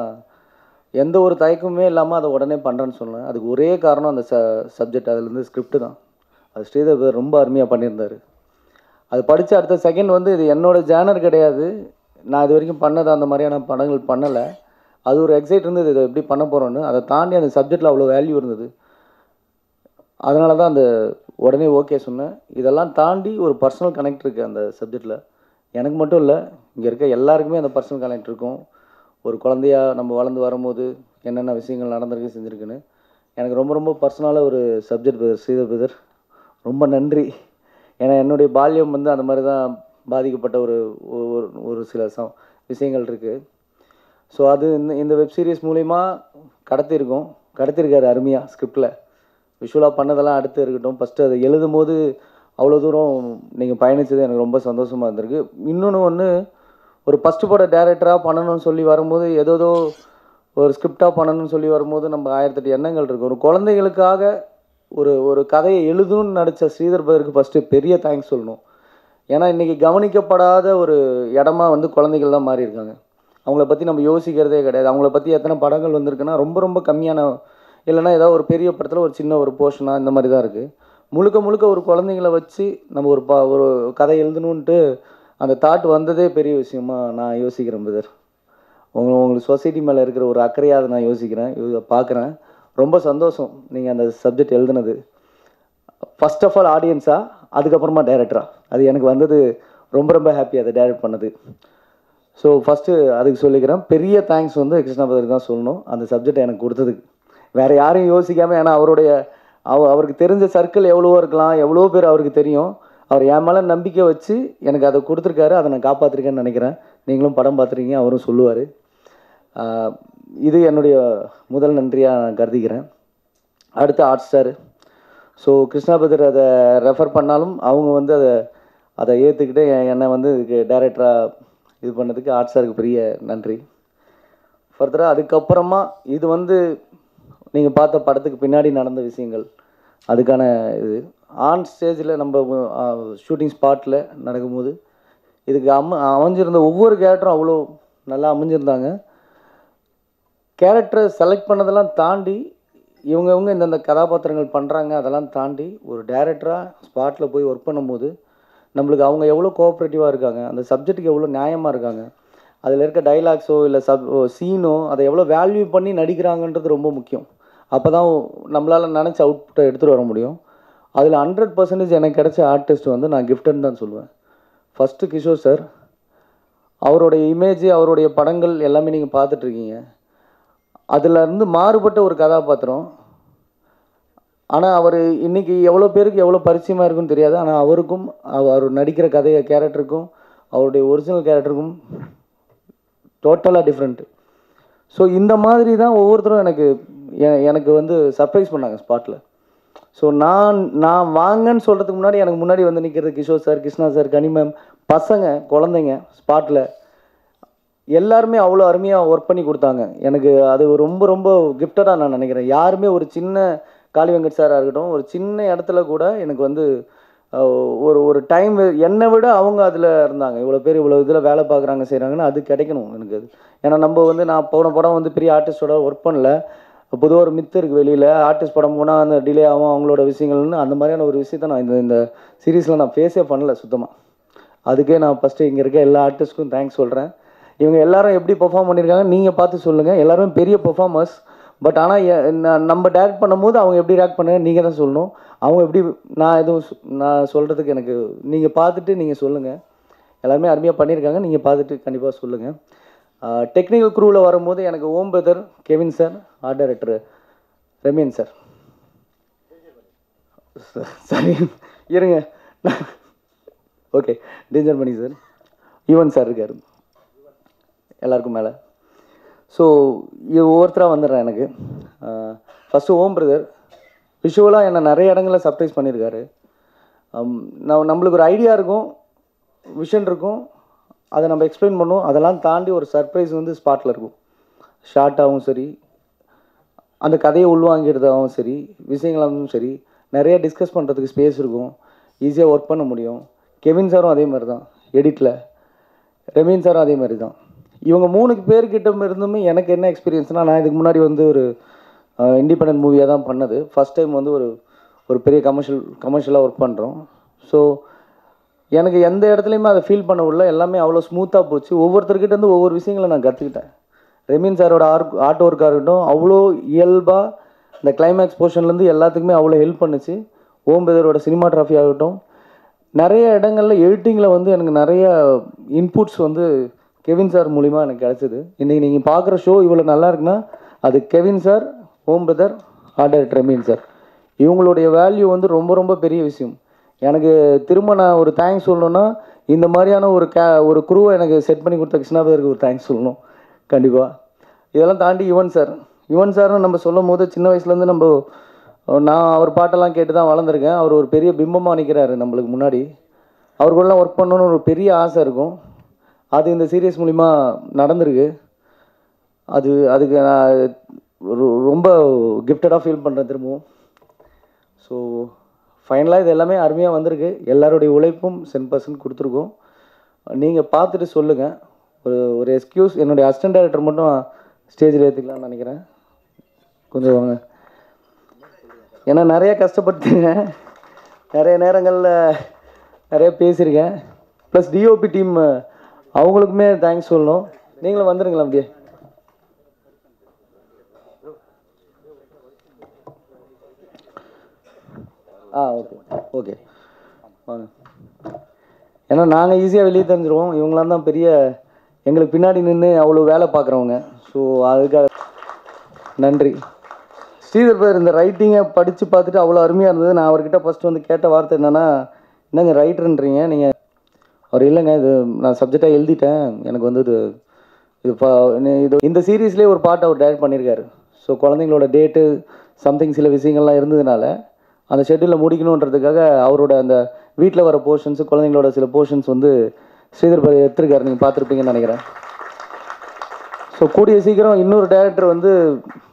எந்த ஒரு தயக்கமே இல்லாமல் அதை உடனே பண்ணுறேன்னு சொன்னேன். அதுக்கு ஒரே காரணம் அந்த சப்ஜெக்ட், அதுலேருந்து ஸ்கிரிப்ட் தான். அது ஸ்ரீதர் பிரதர் ரொம்ப அருமையாக பண்ணியிருந்தார். அது படித்த அடுத்த செகண்ட் இது என்னோடய ஜேனர் கிடையாது, நான் இது வரைக்கும் பண்ணது அந்த மாதிரியான படங்கள் பண்ணலை. அது ஒரு எக்ஸைட் இருந்தது, இதை எப்படி பண்ண போகிறோன்னு. அதை தாண்டி அந்த சப்ஜெக்டில் அவ்வளோ வேல்யூ இருந்தது. அதனால தான் அந்த உடனே ஓகே சொன்னேன். இதெல்லாம் தாண்டி ஒரு பர்சனல் கனெக்ட் இருக்குது அந்த சப்ஜெக்டில். எனக்கு மட்டும் இல்லை, இங்கே இருக்க எல்லாருக்குமே அந்த பர்சனல் கனெக்ட் இருக்கும். ஒரு குழந்தையாக நம்ம வளர்ந்து வரும்போது என்னென்ன விஷயங்கள் நடந்திருக்கு செஞ்சுருக்குன்னு எனக்கு ரொம்ப ரொம்ப பர்சனலாக ஒரு சப்ஜெக்ட் பிரதர், ஸ்ரீதர் பிரதர் ரொம்ப நன்றி. ஏன்னா என்னுடைய பால்யம் அந்த மாதிரி தான் பாதிக்கப்பட்ட ஒரு சில விஷயங்கள் இருக்குது. ஸோ அது இந்த வெப் சீரிஸ் மூலிமா கடத்திருக்காரு அருமையாக. ஸ்கிரிப்டில் விஷுவலாக பண்ணதெல்லாம் அடுத்து இருக்கட்டும், ஃபஸ்ட்டு அதை எழுதும் போது அவ்வளோ தூரம் நீங்கள் பயணித்தது எனக்கு ரொம்ப சந்தோஷமாக இருந்திருக்கு. இன்னொன்று ஒரு ஃபஸ்ட்டு பட டேரக்டராக பண்ணணும்னு சொல்லி வரும்போது ஏதோ ஒரு ஸ்கிரிப்டாக பண்ணணும்னு சொல்லி வரும்போது நம்ம 1008 எண்ணங்கள் இருக்குது. ஒரு குழந்தைகளுக்காக ஒரு கதையை எழுதணும்னு நடித்த ஸ்ரீதர் பிரதருக்கு ஃபஸ்ட்டு பெரிய தேங்க்ஸ் சொல்லணும். ஏன்னா இன்றைக்கி கவனிக்கப்படாத ஒரு இடமா குழந்தைகள் தான் மாறி இருக்காங்க. அவங்கள பற்றி நம்ம யோசிக்கிறதே கிடையாது. அவங்கள பற்றி எத்தனை படங்கள் வந்திருக்குன்னா ரொம்ப ரொம்ப கம்மியான, இல்லைனா ஏதாவது ஒரு பெரிய படத்தில் ஒரு சின்ன ஒரு போர்ஷனாக இந்த மாதிரி தான் இருக்குது. முழுக்க ஒரு குழந்தைங்கள வச்சு நம்ம ஒரு கதை எழுதணுன்ட்டு அந்த தாட் வந்ததே பெரிய விஷயமா நான் யோசிக்கிறேன் பிரதர். உங்களுக்கு சொசைட்டி மேலே இருக்கிற ஒரு அக்கறையாக அதை நான் யோசிக்கிறேன், பார்க்குறேன். ரொம்ப சந்தோஷம் நீங்கள் அந்த சப்ஜெக்ட் எழுதுனது. ஃபர்ஸ்ட் ஆஃப் ஆல் ஆடியன்ஸாக, அதுக்கப்புறமா டைரக்டராக, அது எனக்கு வந்தது ரொம்ப ரொம்ப ஹாப்பி அதை டைரக்ட் பண்ணது. ஸோ ஃபஸ்ட்டு அதுக்கு சொல்லிக்கிறேன். பெரிய தேங்க்ஸ் கிருஷ்ணா பிரதருக்கு தான் சொல்லணும் அந்த சப்ஜெக்ட் எனக்கு கொடுத்ததுக்கு. வேறு யாரையும் யோசிக்காமல், ஏன்னா அவருக்கு தெரிஞ்ச சர்க்கிள் எவ்வளவோ இருக்கலாம், எவ்வளோ பேர் அவருக்கு தெரியும். அவர் என் மேலே நம்பிக்கை வச்சு எனக்கு அதை கொடுத்துருக்காரு. அதை நான் காப்பாற்றிருக்கேன்னு நினைக்கிறேன். நீங்களும் படம் பார்த்துருக்கீங்க, அவரும் சொல்லுவார். இது என்னுடைய முதல் நன்றியாக நான் கருதிக்கிறேன். அடுத்து hot star. So Krishna brother அதை ரெஃபர் பண்ணாலும் அவங்க அதை ஏற்றுக்கிட்டு என்னை இதுக்கு டைரக்டராக இது பண்ணதுக்கு ஹாட் ஸ்டாருக்கு பெரிய நன்றி. ஃபர்தராக அதுக்கப்புறமா இது நீங்கள் பார்த்த படத்துக்கு பின்னாடி நடந்த விஷயங்கள், அதுக்கான இது ஆன் ஸ்டேஜில் நம்ம ஷூட்டிங் ஸ்பாட்டில் நடக்கும்போது இதுக்கு அமைஞ்சிருந்த ஒவ்வொரு கேரக்டரும் அவ்வளோ நல்லா அமைஞ்சிருந்தாங்க. கேரக்டரை செலக்ட் பண்ணதெல்லாம் தாண்டி இவங்க இந்தந்த கதாபாத்திரங்கள் பண்ணுறாங்க, அதெல்லாம் தாண்டி ஒரு டைரக்டராக ஸ்பாட்டில் போய் ஒர்க் பண்ணும்போது நம்மளுக்கு அவங்க எவ்வளோ கோஆப்ரேட்டிவாக இருக்காங்க, அந்த சப்ஜெக்ட்டுக்கு எவ்வளோ நியாயமாக இருக்காங்க, அதில் இருக்க டைலாக்ஸோ இல்லை சீனோ அதை எவ்வளோ வேல்யூ பண்ணி நடிக்கிறாங்கன்றது ரொம்ப முக்கியம். அப்போ தான் நம்மளால் நினச்ச அவுட்புட்டை எடுத்துகிட்டு வர முடியும். அதில் 100% எனக்கு கிடைச்ச ஆர்டிஸ்ட் நான் கிஃப்டட்னு தான் சொல்லுவேன். ஃபஸ்ட்டு கிஷோர் சார், அவருடைய இமேஜ், அவருடைய படங்கள் எல்லாமே நீங்கள் பார்த்துட்ருக்கீங்க. அதிலேருந்து மாறுபட்ட ஒரு கதாபாத்திரம். ஆனால் அவர் இன்றைக்கி எவ்வளோ பேருக்கு எவ்வளோ பரிச்சயமாக இருக்குன்னு தெரியாது. ஆனால் அவருக்கும் அவர் நடிக்கிற கேரக்டருக்கும் அவருடைய ஒரிஜினல் கேரக்டருக்கும் டோட்டலாக டிஃப்ரெண்ட்டு. ஸோ இந்த மாதிரி தான் ஒவ்வொருத்தரும் எனக்கு சர்ப்ரைஸ் பண்ணாங்க ஸ்பாட்டில். ஸோ நான் வாங்கன்னு சொல்கிறதுக்கு முன்னாடி எனக்கு முன்னாடி நிற்கிறது கிஷோர் சார், கிருஷ்ணா சார், கனி மேம், பசங்க, குழந்தைங்க ஸ்பாட்டில் எல்லாருமே அவ்வளோ அருமையாக ஒர்க் பண்ணி கொடுத்தாங்க. எனக்கு அது ரொம்ப ரொம்ப கிஃப்டடாக நான் நினைக்கிறேன். யாருமே ஒரு சின்ன காளி வெங்கட் சாராக இருக்கட்டும், ஒரு சின்ன இடத்துல கூட எனக்கு ஒரு டைம் என்னை விட அவங்க அதில் இருந்தாங்க. இவ்வளோ பேர் இவ்வளோ இதில் வேலை பார்க்குறாங்க, செய்கிறாங்கன்னு அது கிடைக்கணும் எனக்கு. அது ஏன்னா நம்ம நான் போன படம் பெரிய ஆர்டிஸ்டோட ஒர்க் பண்ணல. பொதுவாக ஒரு மித்து இருக்குது வெளியில், ஆர்டிஸ்ட் படம் போனால் அந்த டிலே ஆகும் அவங்களோட விஷயங்கள்னு, அந்த மாதிரியான ஒரு விஷயத்த நான் இந்த சீரீஸில் நான் ஃபேஸே பண்ணல சுத்தமாக. அதுக்கே நான் ஃபஸ்ட்டு இங்கே இருக்க எல்லா ஆர்டிஸ்ட்க்கும் தேங்க்ஸ் சொல்கிறேன். இவங்க எல்லாரும் எப்படி பெர்ஃபார்ம் பண்ணியிருக்காங்க நீங்கள் பார்த்து சொல்லுங்கள். எல்லாருமே பெரிய பெர்ஃபார்மர்ஸ். பட் ஆனால் நம்ம டேரக்ட் பண்ணும்போது அவங்க எப்படி டேரக்ட் பண்ணுங்க நீங்கள் தான் சொல்லணும். அவங்க எப்படி நான் சொல்கிறதுக்கு எனக்கு நீங்கள் பார்த்துட்டு நீங்கள் சொல்லுங்கள். எல்லாருமே அருமையாக பண்ணியிருக்காங்க, நீங்கள் பார்த்துட்டு கண்டிப்பாக சொல்லுங்கள். டெக்னிக்கல் க்ரூவில் வரும்போது எனக்கு Om brother, Kevin sir, art director Rameen sir. சரி இருங்க, okay, danger Mani sir, Yuvan sir இருக்கார், எல்லாருக்கும் மேலே. ஸோ இது ஒவ்வொருத்தராக வந்துடுறேன். எனக்கு ஃபஸ்ட்டு ஓம் பிரதர் விஷுவலாக என்னை நிறைய இடங்களில் சர்ப்ரைஸ் பண்ணியிருக்காரு. நம்மளுக்கு ஒரு ஐடியா இருக்கும், விஷன் இருக்கும், அதை நம்ம எக்ஸ்பிளைன் பண்ணுவோம். அதெல்லாம் தாண்டி ஒரு சர்ப்ரைஸ் ஸ்பாட்டில் இருக்கும். ஷார்ட்டாகவும் சரி, அந்த கதையை உள்வாங்கிறதாகவும் சரி, விஷயங்களும் சரி, நிறைய டிஸ்கஸ் பண்ணுறதுக்கு ஸ்பேஸ் இருக்கும், ஈஸியாக ஒர்க் பண்ண முடியும். கெவின் சாரும் அதே மாதிரி தான் எடிட்டில், ரெமீன் சாரும் அதே மாதிரி தான். இவங்க 3 பேர்கிட்ட இருந்துமே எனக்கு என்ன எக்ஸ்பீரியன்ஸ்னால், நான் இதுக்கு முன்னாடி வந்து ஒரு இண்டிபெண்டன்ட் மூவியாக தான் பண்ணது. ஃபஸ்ட் டைம் வந்து ஒரு பெரிய கமர்ஷியலாக ஒர்க் பண்ணுறோம். ஸோ எனக்கு எந்த இடத்துலையுமே அதை ஃபீல் பண்ண உள்ள எல்லாமே அவ்வளோ ஸ்மூத்தாக போச்சு. ஒவ்வொருத்தர்கிட்ட இருந்து ஒவ்வொரு விஷயங்களை நான் கற்றுக்கிட்டேன். ரெமீன் சாரோட ஆர்ட் ஒர்க்காக இருக்கட்டும், அவ்வளோ இயல்பாக இந்த கிளைமேக்ஸ் போர்ஷன்லேருந்து எல்லாத்துக்குமே அவ்வளோ ஹெல்ப் பண்ணுச்சு. ஓம் பிரதரோட சினிமாட்ராஃபி ஆகட்டும், நிறைய இடங்களில் எடிட்டிங்கில் வந்து எனக்கு நிறைய இன்புட்ஸ் வந்து கெவின் சார் மூலிமா எனக்கு கிடச்சிது. இன்றைக்கி நீங்கள் பார்க்குற ஷோ இவ்வளோ நல்லா இருக்குன்னா அது கெவின் சார், ஓம் பிரதர், ஆர்ட் டைரக்டர் ரெமீன் சார், இவங்களுடைய வேல்யூ வந்து ரொம்ப ரொம்ப பெரிய விஷயம். எனக்கு திரும்ப நான் ஒரு தேங்க்ஸ் சொல்லணுன்னா, இந்த மாதிரியான ஒரு குருவை எனக்கு செட் பண்ணி கொடுத்த கிருஷ்ணா பிரதருக்கு ஒரு தேங்க்ஸ் சொல்லணும் கண்டிப்பாக. இதெல்லாம் தாண்டி யுவன் சாரும் நம்ம சொல்லும் போது சின்ன வயசுலேருந்து நான் அவர் பாட்டெல்லாம் கேட்டு தான் வளர்ந்துருக்கேன். அவர் ஒரு பெரிய பிம்பமாக நிற்கிறாரு நம்மளுக்கு முன்னாடி. அவர்களெலாம் ஒர்க் பண்ணணுன்னு ஒரு பெரிய ஆசை இருக்கும். அது இந்த சீரியஸ் மூலிமா நடந்திருக்கு. அதுக்கு நான் ரொம்ப கிஃப்டடாக ஃபீல் பண்ணுறேன் திரும்பவும். ஸோ ஃபைனலாக இது எல்லாமே அருமையாக வந்திருக்கு. எல்லாருடைய உழைப்பும் 10% கொடுத்துருக்கோம். நீங்கள் பார்த்துட்டு சொல்லுங்கள். ஒரு எக்ஸ்கியூஸ், என்னுடைய அசிஸ்டன்ட் டைரக்டர் மட்டும் ஸ்டேஜில் ஏற்றிக்கலாம்னு நினைக்கிறேன். கொஞ்சம் வாங்க. ஏன்னா நிறைய கஷ்டப்பட்டுங்க, நிறைய நேரங்களில் நிறைய பேசியிருக்கேன். ப்ளஸ் டிஓபி டீம் அவங்களுக்குமே தேங்க்ஸ் சொல்லணும். நீங்களும் வந்துடுங்களா அப்படியே. ஓகே வாங்க. ஏன்னா நாங்கள் ஈஸியாக வெளியே தெரிஞ்சிருவோம், இவங்களாம் தான் பெரிய எங்களுக்கு பின்னாடி நின்று அவ்வளோ வேலை பார்க்குறவங்க. ஸோ அதுக்காக நன்றி. ஸ்ரீதர் பேர் இந்த ரைட்டிங்கை படித்து பார்த்துட்டு அவ்வளோ அருமையாக இருந்தது. நான் அவர்கிட்ட ஃபஸ்ட்டு வந்து கேட்ட வார்த்தை என்னென்னா, என்னங்க ரைட்டருன்றீங்க நீங்கள்? அவர் இல்லைங்க, இது நான் சப்ஜெக்டாக எழுதிட்டேன், எனக்கு வந்து இது இந்த சீரீஸ்லேயே ஒரு பாட்டு அவர் டைரக்ட் பண்ணியிருக்காரு. ஸோ குழந்தைங்களோட டேட்டு சம்திங் சில விஷயங்கள்லாம் இருந்ததுனால அந்த ஷெட்யூலில் முடிக்கணுன்றதுக்காக அவரோட அந்த வீட்டில் வர போர்ஷன்ஸு, குழந்தைங்களோட சில போர்ஷன்ஸ் வந்து ஸ்ரீதர் பேர் எடுத்திருக்காரு. நீங்கள் பார்த்துருப்பீங்கன்னு நினைக்கிறேன். ஸோ கூடிய சீக்கிரம் இன்னொரு டைரக்டர் வந்து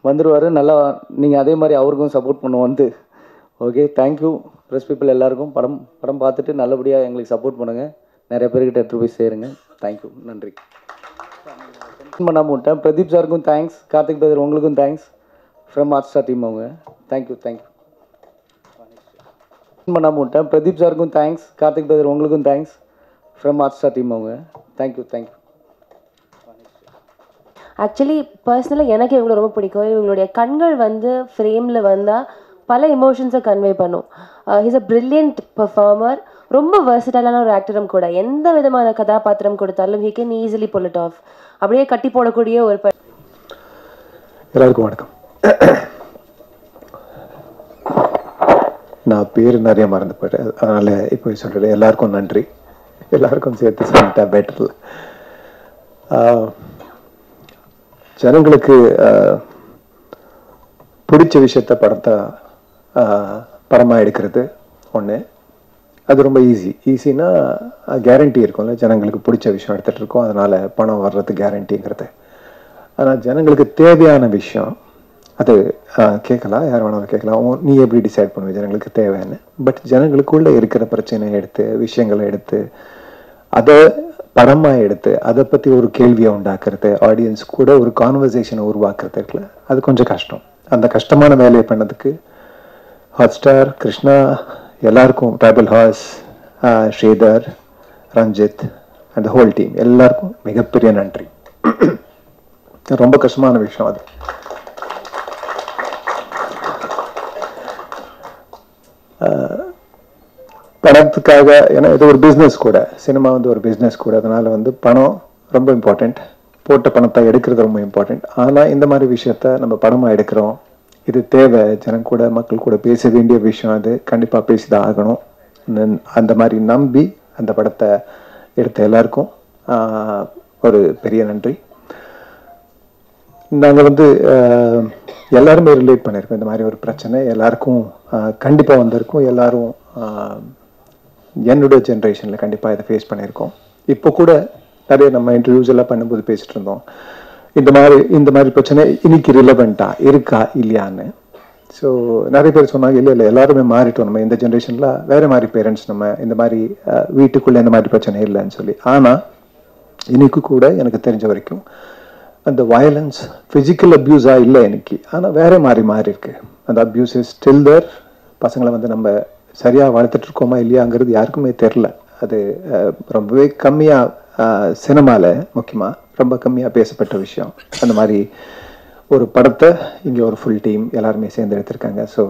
வந்துடுவார். நல்லா நீங்கள் அதே மாதிரி அவருக்கும் சப்போர்ட் பண்ணுவோம் வந்து. ஓகே, தேங்க்யூ ப்ரெஸ் பீப்புள் எல்லாருக்கும். படம் பார்த்துட்டு நல்லபடியாக எங்களுக்கு சப்போர்ட் பண்ணுங்கள். நிறைய பேர்கிட்ட எடுத்துகிட்டு போய் சேருங்க. தேங்க்யூ, நன்றி. பண்ணாமல் விட்டேன். பிரதீப் சாருக்கும் தேங்க்ஸ், கார்த்திக் பிரதர் உங்களுக்கும் thanks, from hot star team அவங்க. தேங்க்யூ. பண்ணாமல் விட்டேன். பிரதீப் சாருக்கும் தேங்க்ஸ், கார்த்திக் பிரதர் உங்களுக்கும் thanks, from hot star team அவங்க. தேங்க்யூ. ஆக்சுவலி பர்சனலாக எனக்கு இவங்களை ரொம்ப பிடிக்கும். இவங்களுடைய கண்கள் வந்து ஃப்ரேமில் வந்தால் பல எமோஷன்ஸை கன்வே பண்ணும். ஹீஸ் அ பிரில்லியன்ட் பெர்ஃபார்மர், ரொம்ப வெர்சடைலான ஒரு ஆக்டரும் கூட. எந்த விதமான கதாபாத்திரம் கொடுத்தாலும் he can easily pull it off. அப்படியே கட்டி போடக்கூடிய ஒரு எல்லாருக்கும் வணக்கம். நான் பேர் நிறைய மறந்து போயிட்டேன், அதனால் இப்போ சொல்கிறேன். எல்லாருக்கும் நன்றி. எல்லாருக்கும் சேர்த்து சொல்லிட்டா பெட்டர். ஜனங்களுக்கு பிடிச்ச விஷயத்த படமாக எடுக்கிறது ஒன்று, அது ரொம்ப ஈஸின்னா கேரண்டி இருக்கும்ல, ஜனங்களுக்கு பிடிச்ச விஷயம் எடுத்துகிட்டு இருக்கோம், அதனால் பணம் வர்றது கேரண்டிங்கிறது. ஆனால் ஜனங்களுக்கு தேவையான விஷயம் அது கேட்கலாம், யார் வேணாலும் கேட்கலாம். நீ எப்படி டிசைட் பண்ணுவ ஜனங்களுக்கு தேவைன்னு? பட் ஜனங்களுக்குள்ளே இருக்கிற பிரச்சனையை எடுத்து, விஷயங்களை எடுத்து, அதை படமாக எடுத்து அதை பற்றி ஒரு கேள்வியை உண்டாக்குறது, ஆடியன்ஸ் கூட ஒரு கான்வர்சேஷனை உருவாக்குறது இருக்குல்ல, அது கொஞ்சம் கஷ்டம். அந்த கஷ்டமான வேலையை பண்ணதுக்கு ஹாட் ஸ்டார், கிருஷ்ணா, எல்லாருக்கும், tribal horse, Sridhar, Ranjith and whole team எல்லாருக்கும் மிகப்பெரிய நன்றி. ரொம்ப கஷ்டமான விஷயம் அது. படத்துக்காக, ஏன்னா இது ஒரு பிஸ்னஸ் கூட, சினிமா வந்து ஒரு பிஸ்னஸ் கூட, அதனால வந்து பணம் ரொம்ப இம்பார்ட்டண்ட், போட்ட பணத்தை எடுக்கிறது ரொம்ப இம்பார்ட்டண்ட். ஆனால் இந்த மாதிரி விஷயத்த நம்ம படமாக எடுக்கிறோம், இது தேவை, ஜனம் கூட மக்கள் கூட பேச வேண்டிய விஷயம், அது கண்டிப்பாக பேசிதான் ஆகணும். அந்த மாதிரி நம்பி அந்த படத்தை எடுத்த எல்லாருக்கும் ஒரு பெரிய நன்றி. நாங்கள் வந்து எல்லாருமே ரிலேட் பண்ணியிருக்கோம். இந்த மாதிரி ஒரு பிரச்சனை எல்லாருக்கும் கண்டிப்பாக வந்திருக்கும். எல்லாரும் என்னுடைய ஜென்ரேஷனில் கண்டிப்பாக இதை ஃபேஸ் பண்ணியிருக்கோம். இப்போ கூட நிறைய நம்ம இன்டர்வியூஸ் எல்லாம் பண்ணும்போது பேசிகிட்டு இருந்தோம். இந்த மாதிரி பிரச்சனை இன்னைக்கு ரிலவெண்ட்டா இருக்கா இல்லையான்னு. ஸோ நிறைய பேர் சொன்னாங்க இல்லை எல்லாருமே மாறிட்டோம், நம்ம இந்த ஜென்ரேஷனில் வேற மாதிரி பேரண்ட்ஸ், நம்ம இந்த மாதிரி வீட்டுக்குள்ளே இந்த மாதிரி பிரச்சனை இல்லைன்னு சொல்லி. ஆனால் இன்னைக்கு கூட எனக்கு தெரிஞ்ச வரைக்கும் அந்த வயலன்ஸ் ஃபிசிக்கல் அப்யூஸாக இல்லை இன்னைக்கு, ஆனால் வேற மாதிரி இருக்கு. அந்த அப்யூஸ் இஸ் ஸ்டில் தேர். பசங்களை வந்து நம்ம சரியாக வளர்த்துட்டு இருக்கோமா இல்லையாங்கிறது யாருக்குமே தெரில. அது ரொம்பவே கம்மியாக சினிமாவில் முக்கியமாக ரொம்ப கம்மியாக பேசப்பட்ட விஷயம். அந்த மாதிரி ஒரு படத்தை இங்கே ஒரு ஃபுல் டீம் எல்லாருமே சேர்ந்து எடுத்திருக்காங்க. So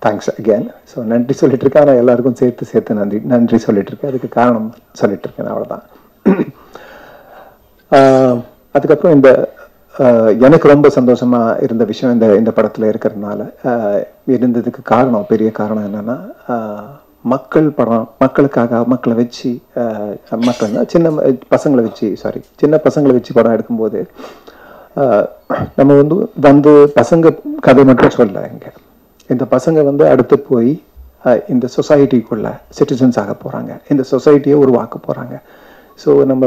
thanks again. ஸோ நன்றி சொல்லிட்டு இருக்கேன். ஆனால் எல்லாருக்கும் சேர்த்து நன்றி சொல்லிட்டு இருக்கேன். அதுக்கு காரணம் சொல்லிட்டு இருக்கேன், அவ்வளோதான். அதுக்கப்புறம் இந்த எனக்கு ரொம்ப சந்தோஷமா இருந்த விஷயம் இந்த படத்துல இருக்கிறதுனால இருந்ததுக்கு காரணம், பெரிய காரணம் என்னன்னா, மக்கள் படம், மக்களுக்காக மக்களை வச்சு சின்ன பசங்களை வச்சு படம் எடுக்கும்போது நம்ம வந்து பசங்க கதை மட்டும் சொல்ல, இந்த பசங்க வந்து அடுத்து போய் இந்த சொசைட்டிக்குள்ள சிட்டிசன்ஸ் ஆக போறாங்க, இந்த சொசைட்டியை உருவாக்க போறாங்க. ஸோ நம்ம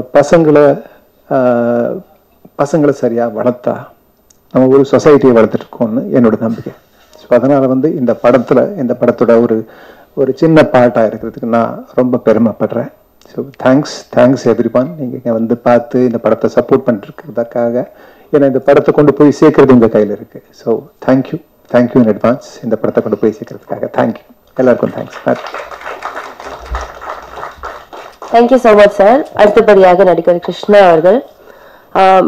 பசங்களை சரியா வளர்த்தா நம்ம ஒரு சொசைட்டியை வளர்த்துட்டு இருக்கோம்னு என்னோட நம்பிக்கை. ஸோ அதனால வந்து இந்த படத்தோட ஒரு சின்ன பார்ட்டாக இருக்கிறதுக்கு நான் ரொம்ப பெருமைப்படுறேன். So thanks everyone. நீங்கள் இங்கே வந்து பார்த்து இந்த படத்தை சப்போர்ட் பண்ணிருக்கிறதுக்காக. ஏன்னா இந்த படத்தை கொண்டு போய் சேர்க்கறது உங்கள் கையில் இருக்கு. ஸோ தேங்க்யூ இன் அட்வான்ஸ் இந்த படத்தை கொண்டு போய் சேர்க்கறதுக்காக. தேங்க்யூ எல்லாருக்கும். Thanks. Thank you so much sir. அடுத்தபடியாக நடிகர் கிருஷ்ணா அவர்கள்.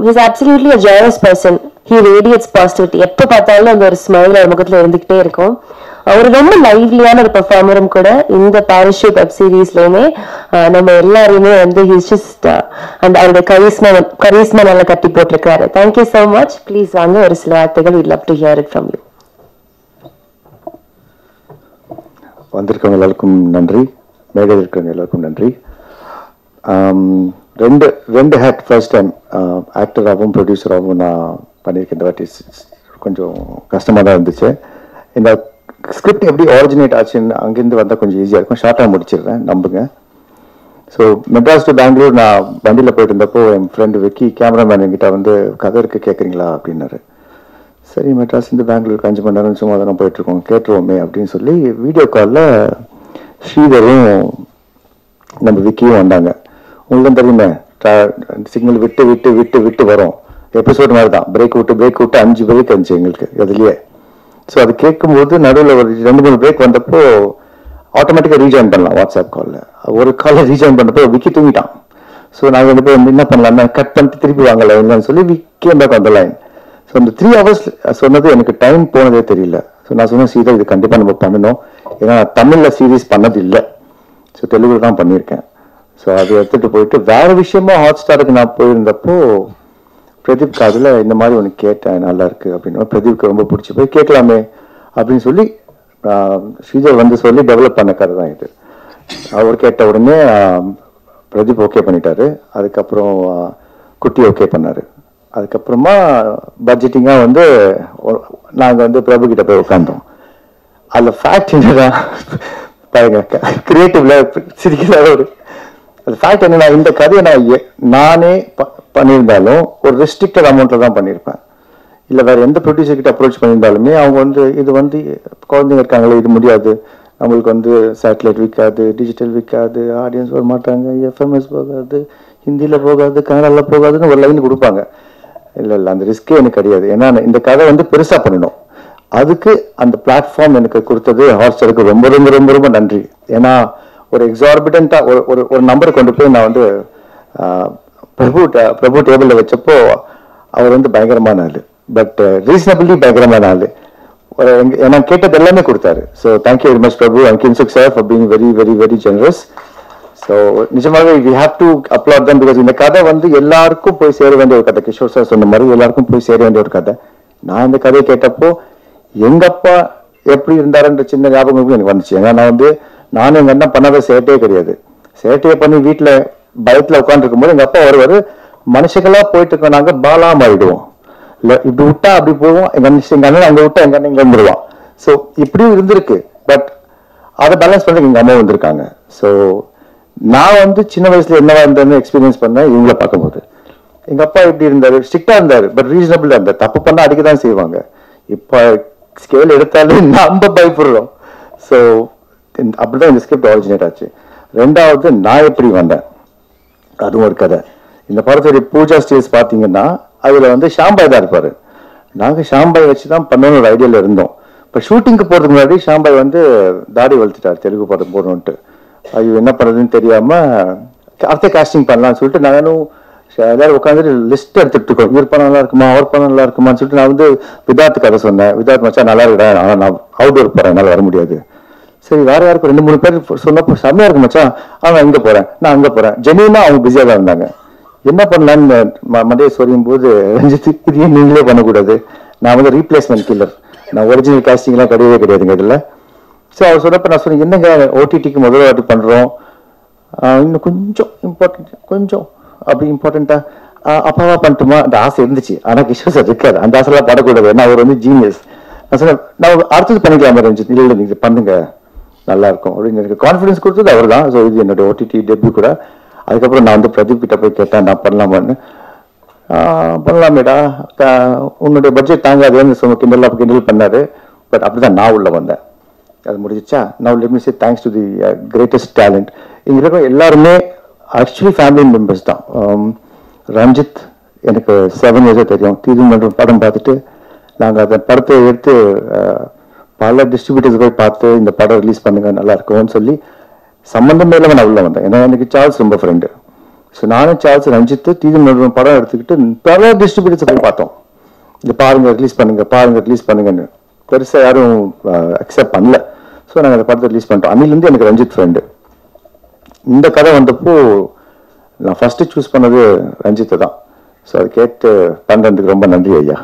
He's absolutely a joyous person. He radiates positivity. எப்போ பார்த்தாலும் அந்த ஒரு ஸ்மைல் அவர் முகத்தில் இருந்துகிட்டே இருக்கும். அவர் ரொம்ப லைவ்லியான ஒரு பெர்ஃபார்மரும் கூட. இந்த பாராசூட் வெப் சீரீஸ்லயுமே நம்ம எல்லாரையுமே வந்து ஹீஸ் ஜஸ்ட் அந்த அவருடைய கரிஸ்மா நல்லா கட்டி போட்டிருக்காரு. Thank you so much. ப்ளீஸ் வாங்க ஒரு சில வார்த்தைகள். we'd love to hear it from you. வந்திருக்கவங்க எல்லாருக்கும் நன்றி, மேடையில் இருக்கிறவங்க எல்லாருக்கும் நன்றி. ரெண்டு ஹேட் ஃபர்ஸ்ட் டைம் ஆக்டராகவும் ப்ரொடியூசராகவும் நான் பண்ணியிருக்கேன். இந்த வாட்டி கொஞ்சம் கஷ்டமாக தான் இருந்துச்சு. இந்த ஸ்கிரிப்ட் எப்படி ஆரிஜினேட் ஆச்சுன்னு அங்கேருந்து வந்தால் கொஞ்சம் ஈஸியாக இருக்கும். ஷார்ட்டாக முடிச்சிடுறேன், நம்புங்க. ஸோ மெட்ராஸ் டு பெங்களூர் நான் வண்டியில் போயிட்டு இருந்தப்போ என் ஃப்ரெண்டு விக்கி கேமராமேன் என்கிட்ட வந்து கதை இருக்கு கேட்குறீங்களா அப்படின்னாரு. சரி, மெட்ராஸ்லேருந்து பெங்களூருக்கு 5 மணி நேரம் சும்மா தானே போயிட்டுருக்கோம், கேட்டுருவோமே அப்படின்னு சொல்லி வீடியோ காலில் ஸ்ரீதரும் நம்ம விக்கியும் வந்தாங்க. உங்களுக்கு தெரியுமே, சிக்னல் விட்டு விட்டு விட்டு விட்டு வரும். எபிசோட் மாதிரி தான், பிரேக் விட்டு 5 பிரேக் இருந்துச்சு எங்களுக்கு அதுலயே. ஸோ அது கேட்கும்போது நடுவில் ஒரு 2-3 பிரேக் வந்தப்போ ஆட்டோமேட்டிக்காக ரீஜாயின் பண்ணலாம் வாட்ஸ்அப் காலில். ஒரு காலில் ரீஜாயின் பண்ணப்போ விக்கி தூங்கிட்டான். ஸோ நாங்கள் வந்து போய் என்ன பண்ணலாம், கட் பண்ணிட்டு திருப்பி வாங்கல இல்லைன்னு சொல்லி விக்கி பேக் அந்த லைன். ஸோ அந்த 3 hours சொன்னது எனக்கு டைம் போனதே தெரியல. ஸோ நான் சொன்னேன், சீதா இது கண்டிப்பாக நம்ம பண்ணணும். ஏன்னா தமிழில் சீரீஸ் பண்ணது இல்லை, ஸோ தெலுங்குல தான் பண்ணியிருக்கேன். ஸோ அதை எடுத்துகிட்டு போயிட்டு வேறு விஷயமா ஹாட் ஸ்டாருக்கு நான் போயிருந்தப்போ பிரதீப் காதில் இந்த மாதிரி ஒன்று கேட்டேன், நல்லா இருக்கு அப்படின்னு. பிரதீப்க்கு ரொம்ப பிடிச்சி போய் கேட்கலாமே அப்படின்னு சொல்லி ஸ்ரீதர் வந்து சொல்லி டெவலப் பண்ண கதை தான் இது. அவர் கேட்ட உடனே பிரதீப் ஓகே பண்ணிட்டாரு. அதுக்கப்புறம் குட்டி ஓகே பண்ணாரு. அதுக்கப்புறமா பட்ஜெட்டிங்காக வந்து நாங்கள் வந்து பிரபு கிட்ட போய் உட்காந்தோம். அதில் ஃபேக்ட் என்னன்னா, பாருங்க, கிரியேட்டிவ்ல சிரிக்கிறத ஒரு அது ஃபேக்ட் என்னன்னா, இந்த கதையை நானே பண்ணியிருந்தாலும் ஒரு ரெஸ்ட்ரிக்டட் அமௌண்ட்ல தான் பண்ணியிருப்பேன். இல்லை வேற எந்த ப்ரொடியூசர் கிட்ட அப்ரோச் பண்ணியிருந்தாலுமே அவங்க வந்து இது வந்து குழந்தைங்க இருக்காங்களே, இது முடியாது, நம்மளுக்கு வந்து சேட்டலைட் விற்காது, டிஜிட்டல் விற்காது, ஆடியன்ஸ் வர மாட்டாங்க, எஃப்எம்எஸ் போகாது, ஹிந்தியில் போகாது, கன்னடாவில் போகாதுன்னு ஒரு லைன் கொடுப்பாங்க. இல்லை அந்த ரிஸ்கே எனக்கு கிடையாது. ஏன்னா இந்த கதை வந்து பெருசாக பண்ணணும். அதுக்கு அந்த பிளாட்ஃபார்ம் எனக்கு கொடுத்தது ஹாட்ஸ்டாருக்கு ரொம்ப ரொம்ப ரொம்ப ரொம்ப நன்றி. ஏன்னா ஒரு எக்ஸார்பிட்டண்டா ஒரு நம்பரை கொண்டு போய் நான் வந்து பிரபு டேபிளில் வச்சப்போ அவர் வந்து பயங்கரமான ஆளு, பட் ரீசனபிளி பயங்கரமான ஆளு. ஏன்னா கேட்டது எல்லாமே கொடுத்தாரு. So thank you very much Prabhu and Kinshuk sir for being very very very generous. So நிஜமாகவே we have to applaud them. Because இந்த கதை வந்து எல்லாருக்கும் போய் சேர வேண்டிய ஒரு கதை. கிஷோர் சார் சொன்ன மாதிரி எல்லாருக்கும் போய் சேர வேண்டிய ஒரு கதை. நான் இந்த கதையை கேட்டப்போ எங்க அப்பா எப்படி இருந்தாருன்ற சின்ன ஞாபகம் எனக்கு வந்துச்சு. ஏன்னா நானும் எங்க அண்ணன் பண்ணாத சேட்டையே கிடையாது. சேட்டையை பண்ணி வீட்டுல பயத்துல உட்காந்துருக்கும் போது எங்க அப்பா வருவாரு, மனுஷங்களா போயிட்டு இருக்கோம், நாங்க பாலா மாறிடுவோம். இல்ல இப்படி விட்டா அப்படி போவோம், எங்க அண்ணன் அங்க விட்டா எங்க அண்ணன் இங்க வந்துருவான். ஸோ இப்படியும் இருந்திருக்கு. பட் அதை பேலன்ஸ் பண்ண எங்க அம்மா வந்திருக்காங்க. ஸோ நான் வந்து சின்ன வயசுல என்னவா இருந்தேன்னு எக்ஸ்பீரியன்ஸ் பண்ணேன் இவங்களை பார்க்கும்போது. எங்கள் அப்பா எப்படி இருந்தார், ஸ்ட்ரிக்டாக இருந்தார், பட் ரீசனபிளாக இருந்தார். தப்பு பண்ணால் அடிக்க தான் செய்வாங்க. இப்போ ஸ்கேல் எடுத்தாலே நம்ம பயப்படுறோம். ஸோ அப்படிதான் இந்த ஸ்கிரிப்ட் ஆரிஜினேட் ஆச்சு. ரெண்டாவது நான் எப்படி வந்தேன், அதுவும் ஒரு கதை. இந்த படத்துடைய பூஜா ஸ்டேஜ் பார்த்தீங்கன்னா அதில் வந்து ஷாம்பாய் தான் இருப்பார். நாங்கள் ஷாம்பாய் வச்சு தான் பண்ணணும்னு ஒரு ஐடியாவில் இருந்தோம். இப்போ ஷூட்டிங்க்கு போகிறதுக்கு முன்னாடி ஷாம்பாய் வந்து தாடி வளர்த்துட்டார் தெலுங்கு படம் போடணுன்ட்டு. ஐயோ என்ன பண்ணுறதுன்னு தெரியாமல் அடுத்த காஸ்டிங் பண்ணலாம்னு சொல்லிட்டு நானும் எல்லாரும் உட்காந்துட்டு லிஸ்ட் எடுத்துட்டு இருக்கோம். இவர் படம் நல்லா இருக்குமா, அவர் படம் நல்லா இருக்குமான்னு சொல்லிட்டு நான் வந்து விதார்த்து கதை சொன்னேன். விதார்த் மச்சா நல்லா இருக்கா, ஆனால் நான் அவுட்டோர் போகிறேன், என்னால் வர முடியாது. சரி வேற யாருக்கும் 2-3 பேர் சொன்னப்போ செம்மையா இருக்கு மச்சான், அவன் இங்கே போகிறேன், நான் அங்கே போகிறேன். ஜெனியூனா அவங்க பிஸியாக தான் இருந்தாங்க. என்ன பண்ணலான்னு மண்டையை சொரியும் போது ரஞ்சித் இதையும் நீங்களே பண்ணக்கூடாது, நான் வந்து ரீப்ளேஸ்மெண்ட் கில்லர், நான் ஒரிஜினல் காஸ்டிங்லாம் கிடையவே கிடையாதுங்க இதில். ஸோ அவர் சொன்னப்போ நான் சொன்னேன், என்னங்க ஓடிடிக்கு முதல் வாட்டி பண்ணுறோம், இன்னும் கொஞ்சம் இம்பார்ட்டன்ட், கொஞ்சம் அப்படி இம்பார்ட்டண்ட்டாக அப்பாவா பண்ணட்டுமா அந்த ஆசை இருந்துச்சு. ஆனால் கிஷோர் சார் இருக்காது, அந்த ஆசைலாம் படக்கூடாது, ஏன்னா அவர் வந்து ஜீனியஸ். நான் சொன்னேன் நான் அடுத்தது பண்ணிக்கலாமா ரஞ்சித், இல்லை நீங்கள் பண்ணுங்க நல்லா இருக்கும் அப்படின்னு எனக்கு கான்ஃபிடன்ஸ் கொடுத்தது அவர் தான். ஸோ இது என்னுடைய ஓடிடி டெபியூ கூட. அதுக்கப்புறம் நான் வந்து பிரதீப் கிட்ட போய் கேட்டேன், நான் பண்ணலாமான்னு. பண்ணலாமேடா, உன்னுடைய பட்ஜெட் தாங்காதுன்னு சொன்ன கிண்டல் பண்ணாரு. பட் அப்படிதான் நான் உள்ள வந்தேன். அது முடிஞ்சிச்சா. நான் let me say thanks to the greatest talent. இங்கே இருக்கிற எல்லாருமே ஆக்சுவலி ஃபேமிலி மெம்பர்ஸ் தான். ரஞ்சித் எனக்கு 7 இயர்ஸாக தெரியும். தீதுமன்றம் படம் பார்த்துட்டு நாங்கள் அந்த படத்தை எடுத்து பல டிஸ்ட்ரிபியூட்டர்ஸ் போய் பார்த்து இந்த படம் ரிலீஸ் பண்ணுங்க நல்லா இருக்கும்னு சொல்லி சம்மந்தமே இல்லாமல் நான் உள்ள வந்தேன். ஏன்னா எனக்கு சார்ல்ஸ் ரொம்ப ஃப்ரெண்டு. ஸோ நானும் சார்ல்ஸ் ரஞ்சித்து தீதுமன்றம் படம் எடுத்துக்கிட்டு பல டிஸ்ட்ரிபியூட்டர்ஸ் போய் பார்த்தோம். இது பாருங்க ரிலீஸ் பண்ணுங்க, பாருங்க ரிலீஸ் பண்ணுங்கன்னு. பெருசாக யாரும் அக்செப்ட் பண்ணல. ஸோ நாங்கள் அந்த படத்தை ரிலீஸ் பண்ணிட்டோம். அன்னிலேருந்து எனக்கு ரஞ்சித் ஃப்ரெண்டு. இந்த கதை வந்தப்போ நான் ஃபஸ்ட்டு சூஸ் பண்ணது ரஞ்சித்தை தான். ஸோ அது கேட்டு பண்ணுறதுக்கு ரொம்ப நன்றி ஐயா.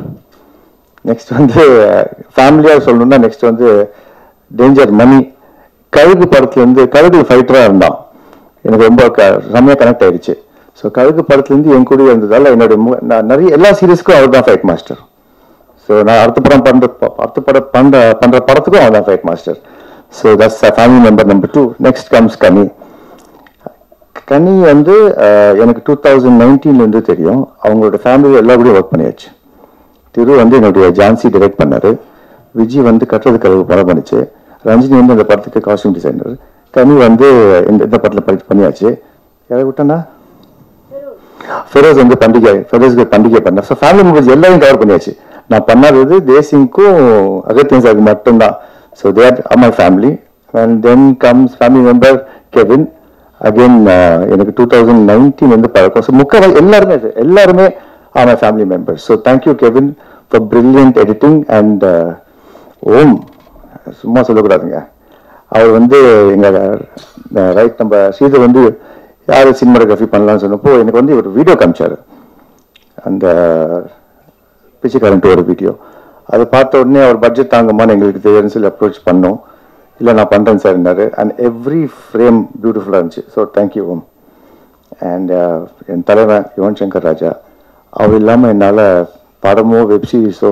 நெக்ஸ்ட் வந்து ஃபேமிலியாக சொல்லணும்னா நெக்ஸ்ட் வந்து டேஞ்சர் மணி. கழுகு படத்துலேருந்து கழுகு ஃபைட்டராக இருந்தான். எனக்கு ரொம்ப செம்மையாக கனெக்ட் ஆயிடுச்சு. ஸோ கழுகு படத்துலேருந்து என் கூட இருந்ததால் என்னுடைய நான் நிறைய எல்லா சீரீஸ்க்கும் அவர் தான் ஃபைட் மாஸ்டர். ஸோ நான் அடுத்த படம் பண்ணுற படத்துக்கும் அவர் தான் fight master. So that's family member number 2. Next comes கனி. கனி வந்து எனக்கு 2019 தெரியும். அவங்களோட ஃபேமிலி எல்லா கூடயும் ஒர்க் பண்ணியாச்சு. திரு வந்து என்னுடைய ஜான்சி டைரக்ட் பண்ணாரு. விஜய் வந்து கட்டுறது கழுவு படம் பண்ணிச்சு. ரஞ்சினி வந்து இந்த படத்துக்கு காஸ்டியூம் டிசைனர். கனி வந்து இந்த படத்தில் பண்ணியாச்சு. யாரை விட்டேன்னா ஃபெரோஸ் வந்து ஃபெரோஸ்க்கு பண்டிகை பண்ணேன். ஸோ ஃபேமிலி மெம்பர்ஸ் எல்லாரும் கவர் பண்ணியாச்சு. நான் பண்ணாதது தேசிங்க்கும் அகத்தியன் சாருக்கு மட்டும்தான். So there are my family. And then comes family member Kevin. Again எனக்கு 2019 வந்து பழக்கம். ஸோ எல்லாருமே are my family members. So thank you Kevin for brilliant editing and ஓம் சும்மா சொல்லக்கூடாதுங்க. அவர் வந்து எங்கள் ரைட் நம்ம ஸ்ரீதர் வந்து யார் சினிமாட்டோகிராஃபி பண்ணலான்னு சொன்னப்போ எனக்கு வந்து ஒரு வீடியோ காமிச்சார். அந்த பிச்சைக்காரன்ட்டு ஒரு வீடியோ. அதை பார்த்த உடனே அவர் பட்ஜெட் தாங்கம்மான்னு எங்களுக்கு தெரியும்னு சொல்லி அப்ரோச் பண்ணோம். இல்லை நான் பண்ணுறேன் சார்னாரு. அண்ட் எவ்ரி ஃப்ரேம் பியூட்டிஃபுல்லாக இருந்துச்சு. So thank you Om. அண்ட் என் தலைவன் யுவன் சங்கர் ராஜா, அவர் இல்லாமல் என்னால் படமோ வெப் சீரிஸோ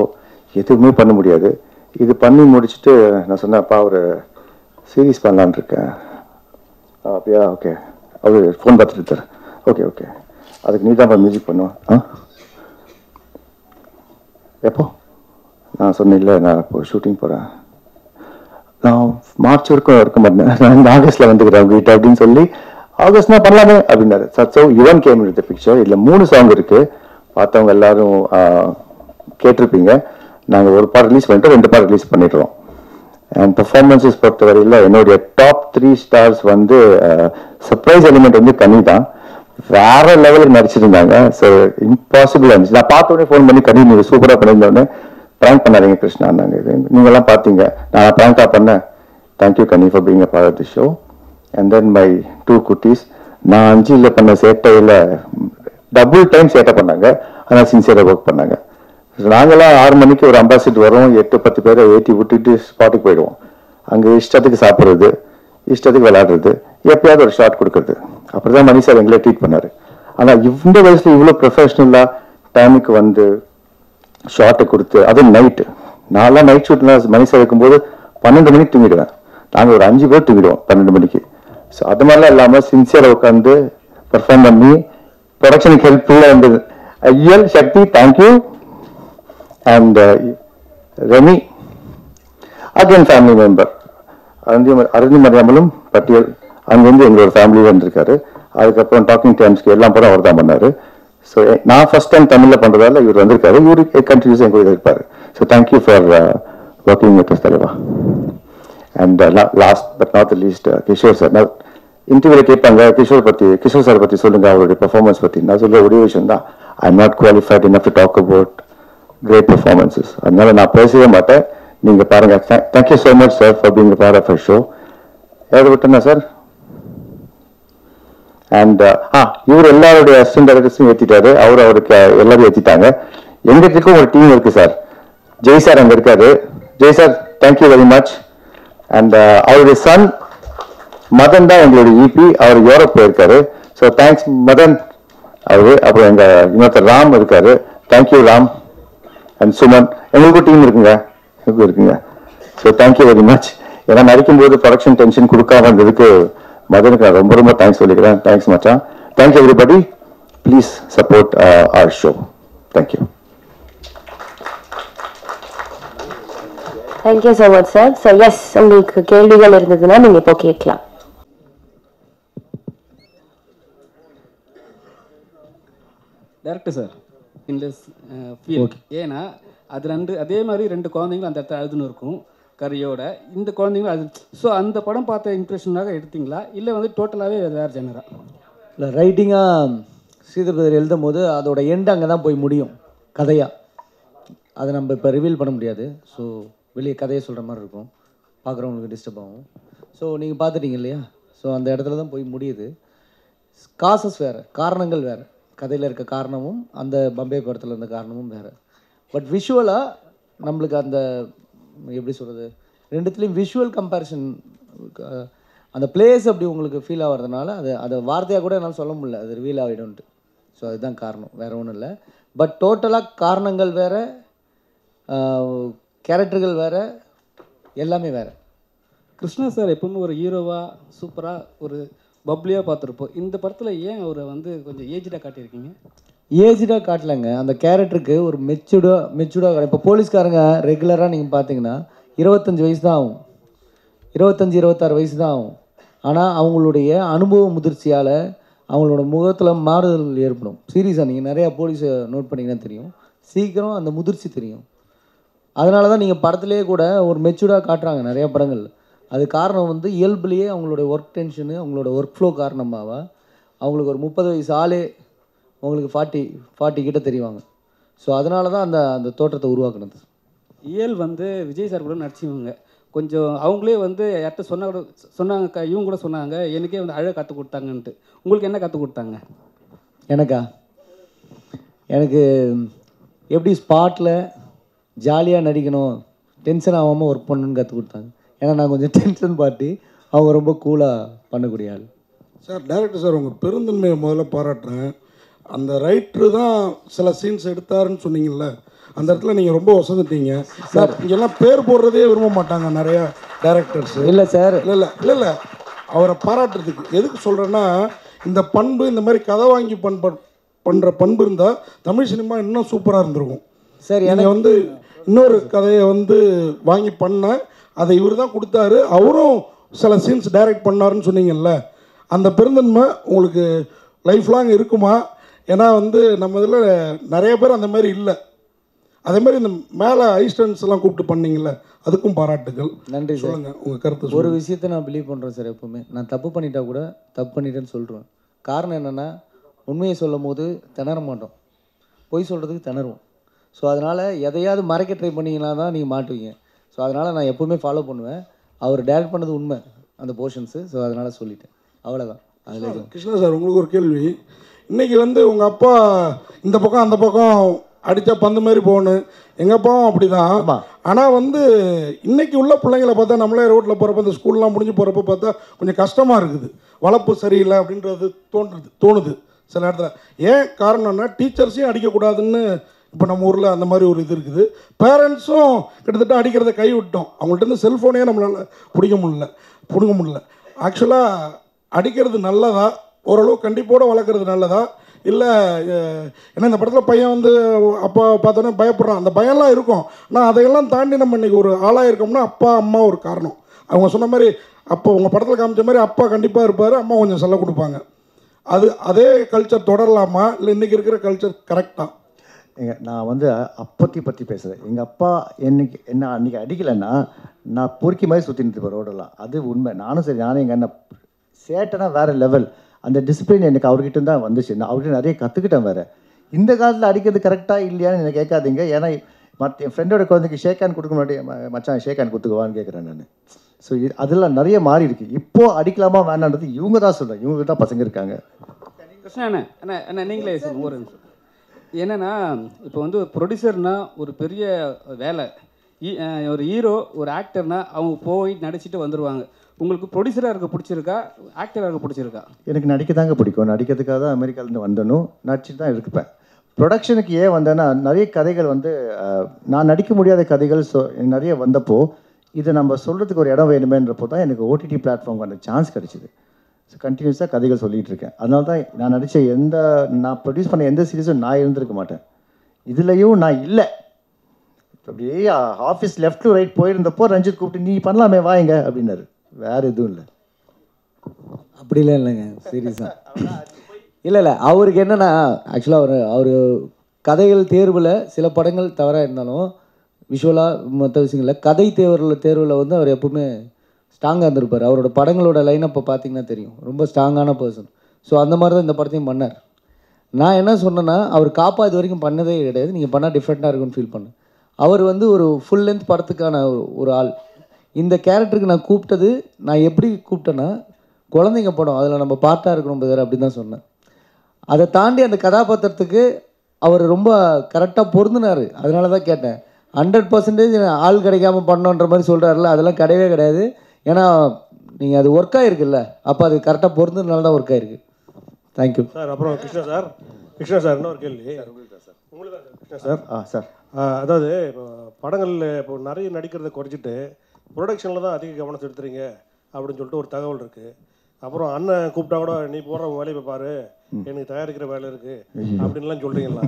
எதுவுமே பண்ண முடியாது. இது பண்ணி முடிச்சுட்டு நான் சொன்னேன்ப்பா ஒரு சீரீஸ் பண்ணலான் இருக்கேன். அப்படியா, ஓகே. அவர் ஃபோன் பார்த்துட்டு இருக்கார். ஓகே அதுக்கு நீ தான் மியூசிக் பண்ணுவேன். எப்போ நான் சொன்னேன், இல்லை நான் இப்போ ஷூட்டிங் போகிறேன், நான் மார்ச் வரைக்கும் இருக்க மாட்டேன், நான் இந்த ஆகஸ்ட்டில் வந்துக்கிறேன் வீட்டு அப்படின்னு சொல்லி ஆகஸ்ட்னா பண்ணலாமே அப்படின்னாரு. So Yuvan game with picture. இதில் 3 சாங் இருக்குது. பார்த்தவங்க எல்லாரும் கேட்டிருப்பீங்க. நாங்கள் ஒரு பாட்டு ரிலீஸ் பண்ணிட்டு 2 பாட்டு ரிலீஸ் பண்ணிடுறோம். அண்ட் பெர்ஃபார்மன்ஸஸ் பொறுத்தவரையில் என்னுடைய டாப் 3 ஸ்டார்ஸ் வந்து சர்ப்ரைஸ் எலிமெண்ட் வந்து கனி தான். வேற லெவலுக்கு நடிச்சிருந்தாங்க. ஸோ இம்பாசிபிளாக இருந்துச்சு. நான் பார்த்தோன்னே ஃபோன் பண்ணி கனி நீங்கள் சூப்பராக பண்ணியிருந்தோடனே ப்ராங்க் பண்ணாதீங்க கிருஷ்ணா, நாங்கள் நீங்கள்லாம் பார்த்தீங்க, நான் ப்ராங்காக பண்ணேன். Thank you Kani for being a part of the show. And then my 2 குட்டீஸ். நான் 5 பண்ண சேட்டையில் டபுள் டைம் சேட்டை பண்ணாங்க. ஆனால் சின்சியராக ஒர்க் பண்ணாங்க. நாங்களாம் 6 மணிக்கு ஒரு அம்பாசிடர் வரோம், 8-10 பேரை ஏற்றி விட்டுட்டு ஸ்பாட்டுக்கு போயிடுவோம். அங்கே இஷ்டத்துக்கு சாப்பிட்றது, இஷ்டத்துக்கு விளையாடுறது, எப்பயாவது ஒரு ஷார்ட் கொடுக்குறது. அப்படிதான் மணி சார் எங்களை ட்ரீட் பண்ணாரு. ஆனால் இந்த வயசுல இவ்வளோ ப்ரொஃபஷனலாக டைமுக்கு வந்து ஷார்ட்டை கொடுத்து, அதுவும் நைட்டு. நான்லாம் நைட் ஷூட்லாம் மணி சார் இருக்கும்போது 12 மணிக்கு தூங்கிடுவேன். நாங்கள் ஒரு 5 பேர் தூங்கிடுவோம் 12 மணிக்கு. ஸோ அது மாதிரிலாம் இல்லாமல் சின்சியராக உட்காந்து பர்ஃபார்ம் பண்ணி ப்ரொடக்ஷனுக்கு ஹெல்ப்ஃபுல்லாக இருந்தது. EL Shakti, thank you. And Remy, again family member. Aravind மரியாமலும் பட்டியல் அங்கேருந்து எங்களோட ஃபேமிலி வந்திருக்காரு. அதுக்கப்புறம் டாக்கிங் டைம்ஸ்க்கு எல்லாம் படம் அவர் தான் பண்ணார். ஸோ நான் ஃபர்ஸ்ட் டைம் தமிழில் பண்ணுறதால இவர் வந்திருக்காரு. இவரு கண்டினியூஸாக எங்க கூட இருப்பார். So thank you for working with us தலைவா. And last but not the least Kishore sir. நான் இன்டர்வியூவில் கேட்பாங்க கிஷோர் சார் பற்றி சொல்லுங்க, அவருடைய பெர்ஃபார்மன்ஸ் பற்றி. நான் சொல்ல ஒரே விஷயம் தான், I am not qualified enough to talk about great performances. அதனால நான் பேசவே மாட்டேன். நீங்க பாருங்க. Thank you so much sir for being part of a show. யார் விட்டுனா சார்? அண்ட் இவர் எல்லாருடைய அசிஸ்டன்ட் டைரக்டர்ஸையும் ஏற்றிட்டாரு. அவருக்கு எல்லாரும் ஏற்றிட்டாங்க. எங்களுக்கும் ஒரு டீம் இருக்கு சார். ஜெய் சார் அங்கே இருக்காரு. Jai sir, thank you very much. And அவருடைய சன் மதன் தான் எங்களுடைய இபி. அவர் யூரோப் போயிருக்காரு. ஸோ தேங்க்ஸ் மதன் அவரு. அப்புறம் எங்க இன்னொருத்தர் ராம் இருக்காரு. தேங்க்யூ ராம். அண்ட் சுமன். எங்களுக்கும் டீம் இருக்குங்க ஸோ தேங்க்யூ வெரி மச். ஏன்னா நடிக்கும்போது ப்ரொடக்ஷன் டென்ஷன் கொடுக்காம இருந்ததுக்கு மதனுக்கு நான் ரொம்ப ரொம்ப தேங்க்ஸ் சொல்லிக்கிறேன். தேங்க்ஸ் மச்சான். Thank you everybody. Please support our show. Thank you. Thank you so much sir. So yes, உங்களுக்கு கேள்விகள் இருந்ததுன்னா நீங்கள் இப்போ கேட்கலாம். டேரக்டர் சார், இந்த ஃபீல் ஏன்னா அது அதே மாதிரி 2 குழந்தைங்களும் அந்த இடத்துல அழுதுன்னு இருக்கும் கரையோட. இந்த குழந்தைங்களும் அது. ஸோ அந்த படம் பார்த்த இம்ப்ரெஷனாக எடுத்தீங்களா இல்லை டோட்டலாகவே வேறு ஜெனரா? இல்லை, ரைட்டிங்காக ஸ்ரீதர் பிரதர் எழுதும் போது அதோட எண்டு அங்கே தான் போய் முடியும் கதையாக. அதை நம்ம இப்போ ரிவீல் பண்ண முடியாது. ஸோ வெளியே கதையை சொல்கிற மாதிரி இருக்கும், பார்க்குறவங்களுக்கு டிஸ்டர்ப் ஆகும். ஸோ நீங்கள் பார்த்துட்டீங்க இல்லையா? ஸோ அந்த இடத்துல தான் போய் முடியுது. காசஸ் வேறு, காரணங்கள் வேறு. கதையில் இருக்க காரணமும் அந்த பம்பே படத்தில் இருந்த காரணமும் வேறு. பட் விஷுவலாக நம்மளுக்கு அந்த எப்படி சொல்கிறது, ரெண்டுத்துலேயும் விஷுவல் கம்பேரிசன், அந்த பிளேஸ் அப்படி உங்களுக்கு ஃபீல் ஆகிறதுனால அதை வார்த்தையாக கூட என்னால் சொல்ல முடியல, அது ரிவீல் ஆகிடும்ட்டு. ஸோ அதுதான் காரணம், வேறு ஒன்றும் இல்லை. பட் டோட்டலாக காரணங்கள் வேறு, கேரக்டர்கள் வேறு, எல்லாமே வேறு. கிருஷ்ணா சார் எப்பவுமே ஒரு ஹீரோவாக சூப்பராக ஒரு பப்ளியாக பார்த்துருப்போம். இந்த படத்தில் ஏன் அவரை கொஞ்சம் ஏஜ்டாக காட்டியிருக்கீங்க? ஏஜ்டாக காட்டலைங்க. அந்த கேரக்டருக்கு ஒரு மெச்சூர்டாக இப்போ போலீஸ்காரங்க ரெகுலராக நீங்கள் பார்த்தீங்கன்னா 25 வயசு தான் ஆகும், 25-26 வயசு தான் ஆகும். ஆனால் அவங்களுடைய அனுபவ முதிர்ச்சியால் அவங்களோட முகத்தில் மாறுதல் ஏற்படும். சீரியஸாக நீங்கள் நிறையா போலீஸை நோட் பண்ணிங்கன்னா தெரியும், சீக்கிரம் அந்த முதிர்ச்சி தெரியும். அதனால தான் நீங்கள் படத்துலேயே கூட ஒரு மெச்சூர்டாக காட்டுறாங்க நிறையா படங்கள். அது காரணம் இயல்புலேயே அவங்களோட ஒர்க் டென்ஷனு, அவங்களோட ஒர்க் ஃப்ளோ காரணமாக அவங்களுக்கு ஒரு 30 வயசு ஆளே உங்களுக்கு 40 கிட்ட தெரிவாங்க. ஸோ அதனால தான் அந்த தோற்றத்தை உருவாக்குனது. இயல் விஜய் சார் கூட நடிச்சவங்க கொஞ்சம் அவங்களே யார்கிட்ட சொன்னாங்க, இவங்க கூட சொன்னாங்க எனக்கே அழகாக கற்றுக் கொடுத்தாங்கன்ட்டு. உங்களுக்கு என்ன கற்றுக் கொடுத்தாங்க? எனக்கு எப்படி ஸ்பாட்டில் ஜாலியாக நடிக்கணும், டென்ஷன் ஆகாமல் ஒர்க் பண்ணணுன்னு கற்றுக் கொடுத்தாங்க. ஏன்னா நான் கொஞ்சம் டென்ஷன் பார்ட்டி, அவங்க ரொம்ப கூலாக பண்ணக்கூடிய ஆள். சார், டைரக்டர் சார், உங்கள் பெருந்தன்மையை முதல்ல பாராட்டுறேன். அந்த ரைட்ரு தான் சில சீன்ஸ் எடுத்தாருன்னு சொன்னீங்கல்ல, அந்த இடத்துல நீங்கள் ரொம்ப வசந்துட்டீங்க சார். இங்கெல்லாம் பேர் போடுறதே விரும்ப மாட்டாங்க நிறையா டைரக்டர்ஸ். இல்லை சார், இல்லை அவரை பாராட்டுறதுக்கு எதுக்கு சொல்கிறேன்னா, இந்த பண்பு, இந்த மாதிரி கதை வாங்கி பண்ணுற பண்பு இருந்தால் தமிழ் சினிமா இன்னும் சூப்பராக இருந்திருக்கும். சரி, எனக்கு இன்னொரு கதையை வாங்கி பண்ணேன், அதை இவர் தான் கொடுத்தாரு, அவரும் சில சீன்ஸ் டைரக்ட் பண்ணாருன்னு சொன்னீங்கல்ல, அந்த பெருந்தன்மை உங்களுக்கு லைஃப் லாங் இருக்குமா? ஏன்னா நம்ம இதில் நிறைய பேர் அந்த மாதிரி இல்லை. அதே மாதிரி இந்த மேலே ஐஸ்டன்ஸ் எல்லாம் கூப்பிட்டு பண்ணீங்கல்ல, அதுக்கும் பாராட்டுகள். நன்றி சார். சொல்லுங்கள் உங்கள் கருத்து. ஒரு விஷயத்தை நான் பிலீவ் பண்ணுறேன் சார், எப்போவுமே நான் தப்பு பண்ணிட்டா கூட தப்பு பண்ணிட்டேன்னு சொல்கிறேன். காரணம் என்னென்னா, உண்மையை சொல்லும் போது திணற மாட்டோம், பொய் சொல்கிறதுக்கு திணறுவோம். ஸோ அதனால் எதையாவது மறைக்க ட்ரை பண்ணிங்கன்னா தான் நீங்கள் மாட்டுவீங்க. ஸோ அதனால் நான் எப்போவுமே ஃபாலோ பண்ணுவேன். அவர் டைரக்ட் பண்ணது உண்மை அந்த போர்ஷன்ஸு. ஸோ அதனால் சொல்லிட்டேன், அவ்வளோதான். அதில் கிருஷ்ணா சார், உங்களுக்கு ஒரு கேள்வி. இன்றைக்கி உங்கள் அப்பா இந்த பக்கம் அந்த பக்கம் அடித்தா பந்து மாதிரி போகணும், எங்கள் அப்பாவும் அப்படி தான். ஆனால் இன்றைக்கி உள்ள பிள்ளைங்களை பார்த்தா, நம்மளே ரோட்டில் போகிறப்ப, இந்த ஸ்கூல்லாம் முடிஞ்சு போகிறப்ப பார்த்தா கொஞ்சம் கஷ்டமாக இருக்குது. வளர்ப்பு சரியில்லை அப்படின்றது தோணுது சில இடத்துல. ஏன் காரணம்னா, டீச்சர்ஸையும் அடிக்கக்கூடாதுன்னு இப்போ நம்ம ஊரில் அந்த மாதிரி ஒரு இது இருக்குது. பேரண்ட்ஸும் கிட்டத்தட்ட அடிக்கிறத கை விட்டோம். அவங்கள்ட்ட செல்ஃபோனே நம்மளால் பிடுங்க முடியல. ஆக்சுவலாக அடிக்கிறது நல்லதா, ஓரளவு கண்டிப்போடு வளர்க்குறது நல்லதா, இல்லை ஏன்னா இந்த படத்தில் பையன் வந்து அப்பா பார்த்தோன்னே பயப்படுறான், அந்த பயம்லாம் இருக்கும். ஆனால் அதையெல்லாம் தாண்டி நம்ம இன்றைக்கி ஒரு ஆளாக இருக்கோம்னா அப்பா அம்மா ஒரு காரணம். அவங்க சொன்ன மாதிரி அப்போ உங்கள் படத்தில் காமிச்ச மாதிரி அப்பா கண்டிப்பாக இருப்பார், அம்மா கொஞ்சம் செல்ல கொடுப்பாங்க. அதே கல்ச்சர் தொடரலாமா இல்லை இன்றைக்கி இருக்கிற கல்ச்சர் கரெக்டாக? நான் வந்து அப்பத்தி பற்றி பேசுகிறேன். எங்கள் அப்பா என்ன அன்றைக்கி அடிக்கலைன்னா நான் பொறுக்கி மாதிரி சுற்றிட்டு இருப்பேன் ரோடெல்லாம். அது உண்மை. நானும் எங்கள் அண்ணன் சேட்டனா வேறு லெவல். அந்த டிசிப்ளின் எனக்கு அவர்கிட்ட தான் வந்துச்சு. நான் அவர்கிட்ட நிறைய கற்றுக்கிட்டேன் வேறு. இந்த காலத்தில் அடிக்கிறது கரெக்டாக இல்லையான்னு எனக்கு கேட்காதீங்க. ஏன்னா என் ஃப்ரெண்டோட குழந்தைக்கு ஷேக் ஹேண்ட் கொடுக்க முன்னாடி மச்சான் ஷேக் ஹேண்ட் கொடுத்துக்குவான்னு கேட்குறேன் நான். ஸோ அதெல்லாம் நிறைய மாறி இருக்குது. இப்போது அடிக்கலாமா வேணான்றது இவங்க தான் சொல்கிறேன். இவங்களுக்கு தான் பசங்க இருக்காங்க. கிருஷ்ணா அண்ணா நீங்களே சொல்லுங்கள் ஒரு நிமிஷம். என்னென்னா இப்போ வந்து ஒரு ப்ரொடியூசர்னா ஒரு பெரிய வேலை. ஒரு ஹீரோ ஒரு ஆக்டர்னா அவங்க போய் நடிச்சுட்டு வந்துடுவாங்க. உங்களுக்கு ப்ரொடியூசராக இருக்க பிடிச்சிருக்கா, ஆக்டராக இருக்க பிடிச்சிருக்கா? எனக்கு நடிக்க தாங்க பிடிக்கும். நடிக்கிறதுக்காக தான் அமெரிக்காவிலேருந்து வந்தனும், நடிச்சுட்டு தான் இருப்பேன். ப்ரொடக்ஷனுக்கு ஏன் வந்தேன்னா நிறைய கதைகள் வந்து நான் நடிக்க முடியாத கதைகள் நிறைய வந்தப்போ இதை நம்ம சொல்கிறதுக்கு ஒரு இடம் வேணுமேன்றப்போ தான் எனக்கு ஓடிடி பிளாட்ஃபார்ம் அந்த சான்ஸ் கிடச்சிது. ஸோ கண்டினியூஸாக கதைகள் சொல்லிகிட்டு இருக்கேன். அதனால தான் நான் நடித்த நான் ப்ரொடியூஸ் பண்ண எந்த சீரீஸும் நான் இருந்திருக்க மாட்டேன். இதுலேயும் நான் இல்லை. அப்படியே ஆஃபீஸ் லெஃப்ட் டு ரைட் போயிருந்தப்போ ரஞ்சித் கூப்பிட்டு நீ பண்ணலாமே வாங்க அப்படின்னாரு. வேறு எதுவும் இல்லை. அப்படிலாம் இல்லைங்க, சீரியஸாக இல்லை. அவருக்கு என்னென்னா ஆக்சுவலாக அவர் கதைகள் தேர்வில் சில படங்கள் தவறாக இருந்தாலும் விஷுவலாக மற்ற விஷயங்களில் கதை தேர்வில் வந்து அவர் எப்பவுமே ஸ்ட்ராங்காக இருந்திருப்பார். அவரோட படங்களோட லைனப்பை பார்த்தீங்கன்னா தெரியும், ரொம்ப ஸ்ட்ராங்கான பர்சன். ஸோ அந்த மாதிரி தான் இந்த படத்தையும் பண்ணார். நான் என்ன சொன்னேன்னா அவர் காப்பா இது வரைக்கும் பண்ணதே கிடையாது, நீங்கள் பண்ணால் டிஃப்ரெண்ட்டாக இருக்குன்னு ஃபீல் பண்ணேன். அவர் வந்து ஒரு ஃபுல் லென்த் படத்துக்கான ஒரு ஆள். இந்த கேரக்டருக்கு நான் கூப்பிட்டது, நான் எப்படி கூப்பிட்டேன்னா குழந்தைங்க படம் அதில் நம்ம பார்ட்டாக இருக்கணும் பேர் அப்படி தான் சொன்னேன். அதை தாண்டி அந்த கதாபாத்திரத்துக்கு அவர் ரொம்ப கரெக்டாக பொருந்தினார். அதனால தான் கேட்டேன். 100% ஆள் கிடைக்காம பண்ணோன்ற மாதிரி சொல்கிறாருல, அதெல்லாம் கிடையவே கிடையாது. ஏன்னா நீங்கள் அது ஒர்க் ஆகிருக்குல்ல, அப்போ அது கரெக்டாக பொருந்ததுனால தான் ஒர்க் ஆகிருக்கு. Thank you sir. அப்புறம் கிருஷ்ணா சார் இன்னொரு கேள்வி உங்களுக்கு தான் கிருஷ்ணா சார். சார் அதாவது இப்போ படங்களில் இப்போ நிறைய நடிக்கிறத குறைச்சிட்டு ப்ரொடக்ஷனில் தான் அதிக கவனம் செலுத்துறீங்க அப்படின்னு சொல்லிட்டு ஒரு தகவல் இருக்குது. அப்புறம் அண்ணன் கூப்பிட்டா கூட நீ போடுற வேலையை பாரு, எனக்கு தயாரிக்கிற வேலை இருக்குது அப்படின்லாம் சொல்கிறீங்களா?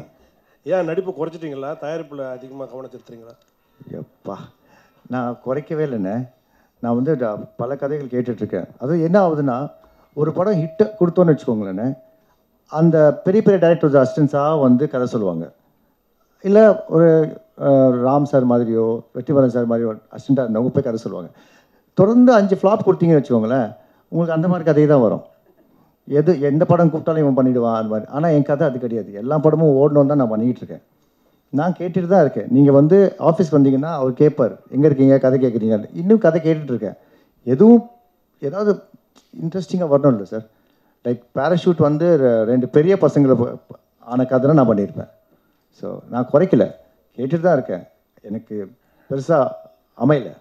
ஏன் நடிப்பு குறைச்சிட்டிங்களா, தயாரிப்பில் அதிகமாக கவனம் செலுத்துறீங்களா? எப்பா நான் குறைக்கவே இல்லைண்ணே. நான் வந்து பல கதைகள் கேட்டுட்ருக்கேன். அது என்ன ஆகுதுன்னா ஒரு படம் ஹிட்டை கொடுத்தோன்னு வச்சுக்கோங்களேண்ணே, அந்த பெரிய பெரிய டைரக்டர்ஸ் அசிஸ்டன்ஸாக வந்து கதை சொல்லுவாங்க. இல்லை ஒரு ராம் சார் மாதிரியோ வெற்றிமாறன் சார் மாதிரியோ அசிஸ்டண்ட்டாக இருந்தவங்க போய் கதை சொல்லுவாங்க. தொடர்ந்து 5 ஃப்ளாப் கொடுத்தீங்கன்னு வச்சுக்கோங்களேன், உங்களுக்கு அந்த மாதிரி கதை தான் வரும். எந்த படம் கூப்பிட்டாலும் இவன் பண்ணிவிடுவான் அந்த மாதிரி. ஆனால் என் கதை அது கிடையாது. எல்லா படமும் ஓடணுன்னு தான் நான் பண்ணிக்கிட்டு இருக்கேன். நான் கேட்டுட்டு தான் இருக்கேன். நீங்கள் வந்து ஆஃபீஸ் வந்தீங்கன்னா அவர் கேட்பார், எங்கே இருக்கீங்க, கதை கேட்குறீங்க. இன்னும் கதை கேட்டுட்ருக்கேன். ஏதாவது இன்ட்ரெஸ்டிங்காக வரணும் இல்லை சார். லைக் பேராஷூட் வந்து 2 பெரிய பசங்களை ஆன கதை நான் பண்ணியிருப்பேன். ஸோ நான் குறைக்கல, கேட்டுட்டு தான் இருக்கேன். எனக்கு பெருசாக அமையல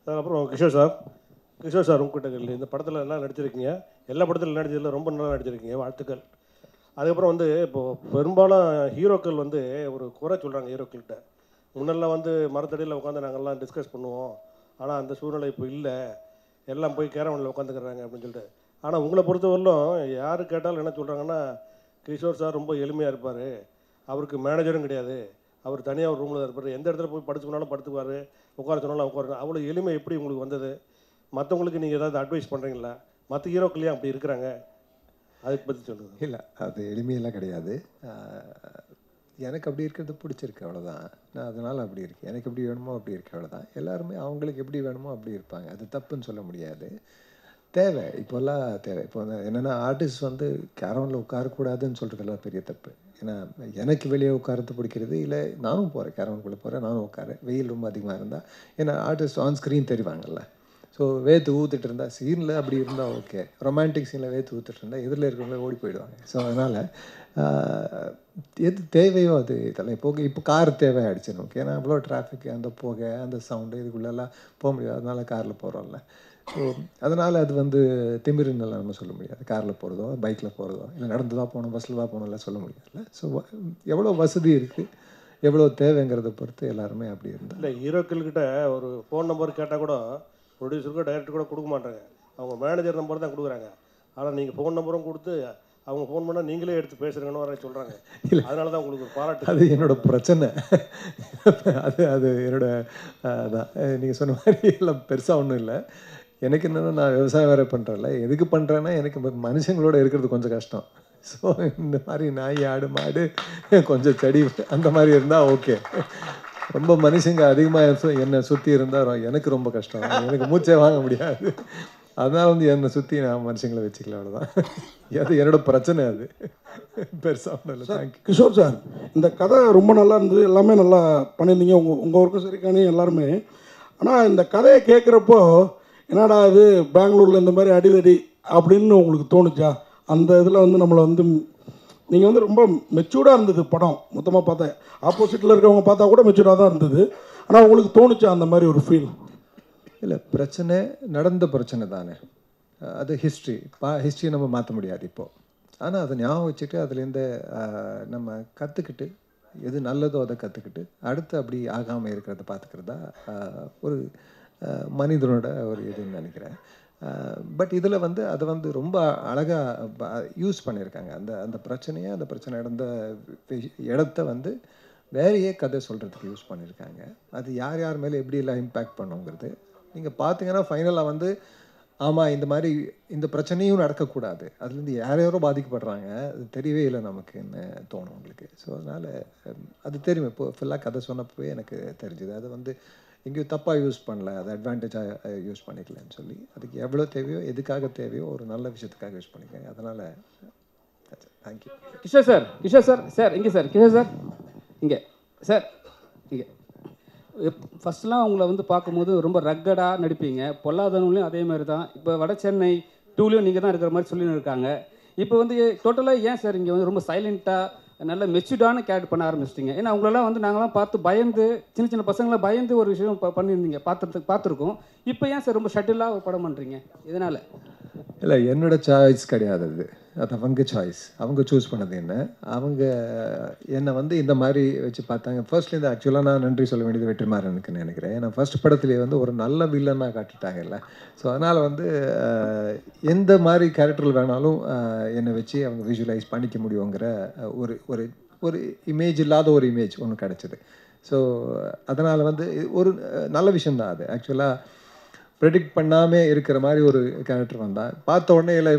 சார். அப்புறம் கிஷோர் சார் உங்ககிட்ட கேள்வி, இந்த படத்தில் எல்லாம் நடிச்சிருக்கீங்க, எல்லா படத்திலும் நடிச்சதில் ரொம்ப நல்லா நடிச்சிருக்கீங்க, வாழ்த்துக்கள். அதுக்கப்புறம் வந்து இப்போது பெரும்பாலும் ஹீரோக்கள் வந்து ஒரு குறை சொல்கிறாங்க ஹீரோக்கள்கிட்ட. முன்னெல்லாம் வந்து மரத்தடியில் உட்காந்து நாங்கள்லாம் டிஸ்கஸ் பண்ணுவோம், ஆனால் அந்த சூழ்நிலை இப்போ இல்லை, எல்லாம் போய் கேரவனில் உட்காந்துக்கிறாங்க அப்படின்னு சொல்லிட்டு. ஆனால் உங்களை பொறுத்தவரையிலும் யார் கேட்டாலும் என்ன சொல்கிறாங்கன்னா, கிஷோர் சார் ரொம்ப எளிமையாக இருப்பார், அவருக்கு மேனேஜரும் கிடையாது, அவர் தனியாக ஒரு ரூமில் இருப்பார், எந்த இடத்துல போய் படுத்து சொன்னாலும் படுத்துக்குவார், உட்கார சொன்னாலும் உட்காரு. அவ்வளோ எளிமை எப்படி உங்களுக்கு வந்தது? மற்றவங்களுக்கு நீங்கள் ஏதாவது அட்வைஸ் பண்ணுறீங்களா? மற்ற ஹீரோக்கள்லேயே அப்படி இருக்கிறாங்க, அதுக்கு பற்றி சொல்லுங்கள். இல்லை, அது எளிமையெல்லாம் கிடையாது. எனக்கு அப்படி இருக்கிறது பிடிச்சிருக்கு, அவ்வளோதான். நான் அதனால் அப்படி இருக்கேன். எனக்கு எப்படி வேணுமோ அப்படி இருக்கு, அவ்வளோதான். எல்லாருமே அவங்களுக்கு எப்படி வேணுமோ அப்படி இருப்பாங்க. அது தப்புன்னு சொல்ல முடியாது. தேவை, இப்போல்லாம் தேவை. இப்போ என்னென்னா ஆர்டிஸ்ட் வந்து கேரவனில் உட்காரக்கூடாதுன்னு சொல்கிறதெல்லாம் பெரிய தப்பு. ஏன்னா எனக்கு வெளியே உட்காரத்து பிடிக்கிறது இல்லை, நானும் போகிறேன், கேரவனுக்குள்ளே போகிறேன், நானும் உட்காரேன். வெயில் ரொம்ப அதிகமாக இருந்தால் ஏன்னா ஆர்டிஸ்ட் ஆன் ஸ்க்ரீன் தெரிவாங்கல்ல. ஸோ வேத்து ஊற்றிட்டு இருந்தால் சீனில் அப்படி இருந்தால் ஓகே, ரொமான்டிக் சீனில் வேத்து ஊற்றிட்டு இருந்தால் எதிரில் இருக்கிறவங்களே ஓடி போயிடுவாங்க. ஸோ அதனால் எது தேவையோ அது இதெல்லாம் இப்போ கார் தேவையாகிடுச்சு நமக்கு. ஏன்னா அவ்வளோ டிராஃபிக், அந்த புகை, அந்த சவுண்டு, இதுக்குள்ளெல்லாம் போக முடியாது. அதனால் காரில் போகிறோம்ல. ஸோ அதனால் அது வந்து திமிருன்னெல்லாம் நம்ம சொல்ல முடியாது. காரில் போகிறதோ பைக்கில் போகிறதோ இல்லை நடந்து தான் போகணும், பஸ்ஸில் தான் போகணும்லாம் சொல்ல முடியாதுல்ல. ஸோ எவ்வளோ வசதி இருக்குது, எவ்வளோ தேவைங்கிறத பொறுத்து எல்லாருமே அப்படி இருந்தால். இல்லை, ஹீரோக்கள்கிட்ட ஒரு ஃபோன் நம்பர் கேட்டால் கூட ப்ரொடியூசருக்கோ டைரக்டர் கூட கொடுக்க மாட்டாங்க, அவங்க மேனேஜர் நம்பர் தான் கொடுக்குறாங்க. ஆனால் நீங்கள் ஃபோன் நம்பரும் கொடுத்து அவங்க ஃபோன் பண்ணால் நீங்களே எடுத்து பேசுகிறீங்கன்னு வர சொல்கிறாங்க. அதனால தான் உங்களுக்கு ஒரு பாராட்டு. அது என்னோட பிரச்சனை. அது என்னோட அதான் நீங்கள் சொன்ன மாதிரி எல்லாம் பெருசாக ஒன்றும் இல்லை. எனக்கு என்னென்னா நான் விவசாயம் வேறு பண்ணுறேன்ல, எதுக்கு பண்ணுறேன்னா எனக்கு மனுஷங்களோட இருக்கிறது கொஞ்சம் கஷ்டம். ஸோ இந்த மாதிரி நாய் ஆடு மாடு கொஞ்சம் செடி அந்த மாதிரி இருந்தால் ஓகே. ரொம்ப மனுஷங்க அதிகமாக என்னை சுற்றி இருந்தால் எனக்கு ரொம்ப கஷ்டம், எனக்கு மூச்சே வாங்க முடியாது. அதனால் வந்து என்னை சுற்றி நான் மனுஷங்களை வச்சுக்கல, அவ்வளோதான். அது என்னோட பிரச்சனை. அது பெருசாக ஒன்றும் இல்லை. தேங்க்யூ. கிஷோர் சார், இந்த கதை ரொம்ப நல்லா இருந்தது, எல்லாமே நல்லா பண்ணியிருந்தீங்க. உங்கள் ஒர்க்கும் சரிக்கானே எல்லாருமே. ஆனால் இந்த கதையை கேட்குறப்போ என்னடா இது பெங்களூரில் இந்த மாதிரி அடிதடி அப்படின்னு உங்களுக்கு தோணுச்சா? அந்த இதில் வந்து நம்மளை வந்து நீங்கள் வந்து ரொம்ப மெச்சூர்டாக இருந்தது படம் மொத்தமாக பார்த்தேன். ஆப்போசிட்டில் இருக்கவங்க பார்த்தா கூட மெச்சூர்டாக தான் இருந்தது. ஆனால் உங்களுக்கு தோணுச்சா அந்த மாதிரி ஒரு ஃபீல்? இல்லை, பிரச்சனை நடந்த பிரச்சனை தானே, அது ஹிஸ்ட்ரி. ஹிஸ்ட்ரியை நம்ம மாற்ற முடியாது இப்போது. ஆனால் அதை ஞாபகம் வச்சுட்டு அதுலேருந்து நம்ம கற்றுக்கிட்டு எது நல்லதோ அதை கற்றுக்கிட்டு அடுத்து அப்படி ஆகாமல் இருக்கிறத பார்த்துக்கிறதா ஒரு மனிதனோட ஒரு இதுன்னு நினைக்கிறேன். பட் இதில் வந்து அதை வந்து ரொம்ப அழகாக யூஸ் பண்ணியிருக்காங்க. அந்த பிரச்சனையை, அந்த பிரச்சனை நடந்த இடத்த வந்து வேறையே கதை சொல்கிறதுக்கு யூஸ் பண்ணியிருக்காங்க. அது யார் யார் மேலே எப்படியெல்லாம் இம்பேக்ட் பண்ணுங்கிறது நீங்கள் பார்த்தீங்கன்னா ஃபைனலாக வந்து ஆமாம் இந்த மாதிரி இந்த பிரச்சனையும் நடக்கக்கூடாது, அதுலேருந்து யாரையாரோ பாதிக்கப்படுறாங்க, அது தெரியவே இல்லை நமக்குன்னு தோணும் உங்களுக்கு. ஸோ அதனால் அது தெரியும். இப்போ ஃபுல்லாக கதை சொன்னப்பவே எனக்கு தெரிஞ்சுது. அது வந்து எங்கேயும் தப்பாக யூஸ் பண்ணல, அது அட்வான்டேஜாக யூஸ் பண்ணிக்கலன்னு சொல்லி அதுக்கு எவ்வளோ தேவையோ எதுக்காக தேவையோ ஒரு நல்ல விஷயத்துக்காக யூஸ் பண்ணிக்கேன். அதனால் thank you. Kishore sir, Kishore sir, sir இங்கே சார், கிஷோர் சார் இங்கே சார் இங்கே. ஃபஸ்ட்லாம் அவங்கள வந்து பார்க்கும்போது ரொம்ப ரக்கடாக நடிப்பீங்க. பொல்லாதவங்களையும் அதே மாதிரி தான். இப்போ வட சென்னை 2லையும் நீங்கள் தான் இருக்கிற மாதிரி சொல்லின்னு இருக்காங்க. இப்போ வந்து டோட்டலாக ஏன் சார் இங்கே வந்து ரொம்ப சைலண்ட்டாக நல்ல மெச்சூர்டான கேரக்டர் பண்ண ஆரம்பிச்சிட்டிங்க? ஏன்னா அவங்களெல்லாம் வந்து நாங்களாம் பார்த்து பயந்து, சின்ன சின்ன பசங்களாம் பயந்து ஒரு விஷயம் பண்ணியிருந்தீங்க, பார்த்துருக்கோம். இப்போ ஏன் சார் ரொம்ப ஷட்டிலாக ஒரு படம் பண்ணுறீங்க? இதனால் இல்லை, என்னோட சாய்ஸ் கிடையாது அது. அது அவங்க சாய்ஸ். அவங்க சூஸ் பண்ணது என்ன. அவங்க என்னை வந்து இந்த மாதிரி வச்சு பார்த்தாங்க. ஃபர்ஸ்ட்லேருந்து ஆக்சுவலாக நான் நன்றி சொல்ல வேண்டியது வெற்றிமாறனுக்கு நினைக்கிறேன். ஏன்னா ஃபர்ஸ்ட் படத்துலேயே வந்து ஒரு நல்ல வில்லனாக காட்டிட்டாங்கல்ல. ஸோ அதனால் வந்து எந்த மாதிரி கேரக்டர்கள் வேணாலும் என்னை வச்சு அவங்க விஷுவலைஸ் பண்ணிக்க முடியுங்கிற ஒரு ஒரு ஒரு இமேஜ் இல்லாத ஒரு இமேஜ் ஒன்று கிடச்சிது. ஸோ அதனால் வந்து ஒரு நல்ல விஷயந்தான் அது. ஆக்சுவலாக ப்ரெடிக்ட் பண்ணாமல் இருக்கிற மாதிரி ஒரு கேரக்டர் வந்தால் பார்த்த உடனே இல்லை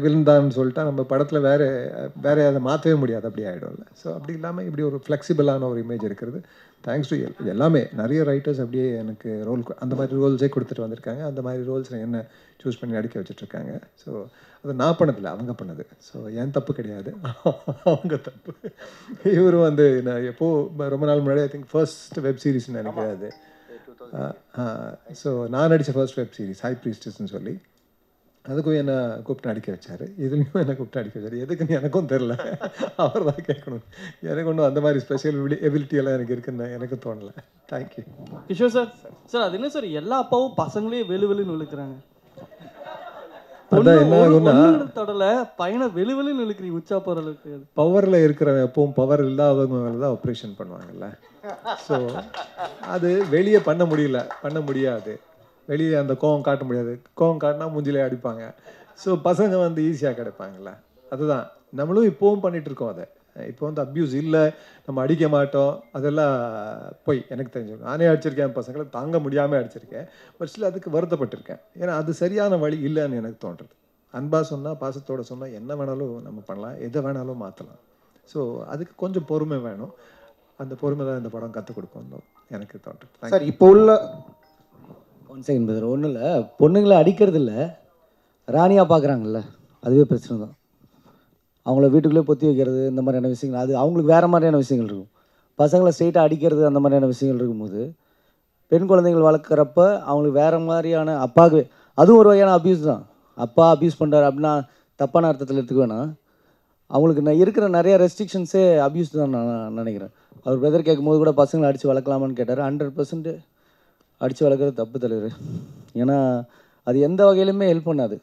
விழுந்தான்னு சொல்லிட்டா நம்ம படத்தில் வேறு அதை மாற்றவே முடியாது, அப்படி ஆகிடும்ல. ஸோ அப்படி இல்லாமல் இப்படி ஒரு ஃப்ளெக்சிபிளான ஒரு இமேஜ் இருக்கிறது தேங்க்ஸ் டு எல்லாமே. நிறைய ரைட்டர்ஸ் அப்படியே எனக்கு ரோல் அந்த மாதிரி ரோல்ஸே கொடுத்துட்டு வந்திருக்காங்க. அந்த மாதிரி ரோல்ஸ் என்ன சூஸ் பண்ணி நடிக்க வச்சுட்ருக்காங்க. ஸோ அது நான் பண்ணதில்லை, அவங்க பண்ணது. ஸோ என் தப்பு கிடையாது, அவங்க தப்பு. இவரும் வந்து நான் எப்போது ரொம்ப நாள் முன்னாடி ஐ திங்க் ஃபர்ஸ்ட் வெப் சீரிஸ்ன்னு நினைக்கிறாரு. ஸோ நான் நடித்த ஃபர்ஸ்ட் வெப் சீரிஸ் ஹை ப்ரீஸ்டஸ்ன்னு சொல்லி அதுக்கும் என்னை கூப்பிட்டு நடிக்க வச்சார். இதுலேயும் என்னை கூப்பிட்டு நடிக்க வச்சார். எதுக்குன்னு எனக்கும் தெரில, அவர் தான் கேட்கணும். எனக்கு ஒன்றும் அந்த மாதிரி ஸ்பெஷல் எபிலிட்டியெல்லாம் எனக்கு இருக்குன்னு எனக்கு தோணலை. தேங்க்யூ. கிஷோர் சார், சார் அது என்ன சார் எல்லா அப்பாவும் பசங்களே வெளுவெளுன்னு இழுக்கிறாங்க. அதான் என்ன ஆகும்னா தொடல பையனை வெளுவெளுன்னு இழுக்கிறீங்க உச்சா போகிற அளவுக்கு. பவரில் இருக்கிறவன் எப்பவும் பவர் இல்லாதவங்க மேலே தான் ஆப்ரேஷன் பண்ணுவாங்கல்ல. ஸோ அது வெளியே பண்ண முடியாது. வெளியே அந்த கோவம் காட்ட முடியாது. கோவம் காட்டினா மூஞ்சிலே அடிப்பாங்க. ஸோ பசங்க வந்து ஈஸியாக கிடைப்பாங்கல்ல. அதுதான் நம்மளும் இப்போவும் பண்ணிகிட்ருக்கோம். அதை இப்போ வந்து அப்யூஸ் இல்லை, நம்ம அடிக்க மாட்டோம், அதெல்லாம் போய் எனக்கு தெரிஞ்சுக்கணும். நானே அடிச்சிருக்கேன், பசங்களை தாங்க முடியாமல் அடிச்சிருக்கேன். பட் ஸ்டில் அதுக்கு வருத்தப்பட்டிருக்கேன். ஏன்னா அது சரியான வழி இல்லைன்னு எனக்கு தோன்றுறது. அன்பாக சொன்னால், பாசத்தோடு சொன்னால் என்ன வேணாலும் நம்ம பண்ணலாம், எதை வேணாலும் மாற்றலாம். ஸோ அதுக்கு கொஞ்சம் பொறுமை வேணும். அந்த பொறுமை தான் இந்த படம் கற்றுக் கொடுக்கணும் எனக்கு தோன்றுறது. சார் இப்போ உள்ள ஒன் செகண்ட் பிரதர், ஒன்றும் இல்லை, பொண்ணுங்களை அடிக்கிறது இல்லை, ராணியாக பார்க்குறாங்கல்ல, அதுவே பிரச்சனை தான். அவங்கள வீட்டுக்குள்ளே பொத்தி வைக்கிறது இந்த மாதிரியான விஷயங்கள், அது அவங்களுக்கு வேறு மாதிரியான விஷயங்கள் இருக்கும். பசங்களை ஸ்ட்ரெயிட்டாக அடிக்கிறது அந்த மாதிரியான விஷயங்கள் இருக்கும்போது பெண் குழந்தைகள் வளர்க்குறப்ப அவங்களுக்கு வேறு மாதிரியான அப்பாவுக்கு அதுவும் ஒரு வகையான அப்யூஸ் தான். அப்பா அப்யூஸ் பண்ணுறாரு அப்படின்னா தப்பான அர்த்தத்தில் எடுத்துக்க வேணாம். அவங்களுக்கு நான் இருக்கிற நிறைய ரெஸ்ட்ரிக்ஷன்ஸே அப்யூஸ் தான் நான் நினைக்கிறேன். அவர் பிரதர் கேட்கும்போது கூட பசங்களை அடித்து வளர்க்கலாமான்னு கேட்டார். 100% அடித்து வளர்க்குறது தப்பு தலைவர். ஏன்னா அது எந்த வகையிலுமே ஹெல்ப் பண்ணாது.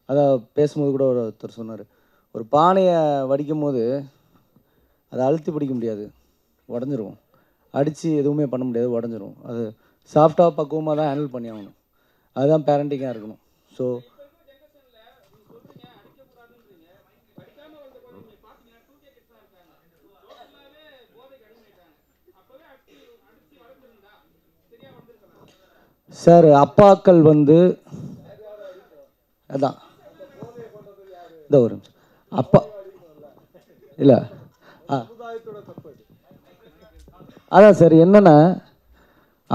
அதான் பேசும்போது கூட ஒருத்தர் சொன்னார், ஒரு பானையை வடிக்கும் போது அதை அழுத்தி பிடிக்க முடியாது, உடஞ்சிரும். அடித்து எதுவுமே பண்ண முடியாது, உடஞ்சிரும். அது சாஃப்டாக பக்குவமாக தான் ஹேண்டில் பண்ணி ஆகணும். அதுதான் பேரண்டிங்காக இருக்கணும். ஸோ சார் அப்பாக்கள் வந்து அதான் இந்த ஒரு நிமிஷம். அப்பா இல்லை அதான் சார் என்னென்னா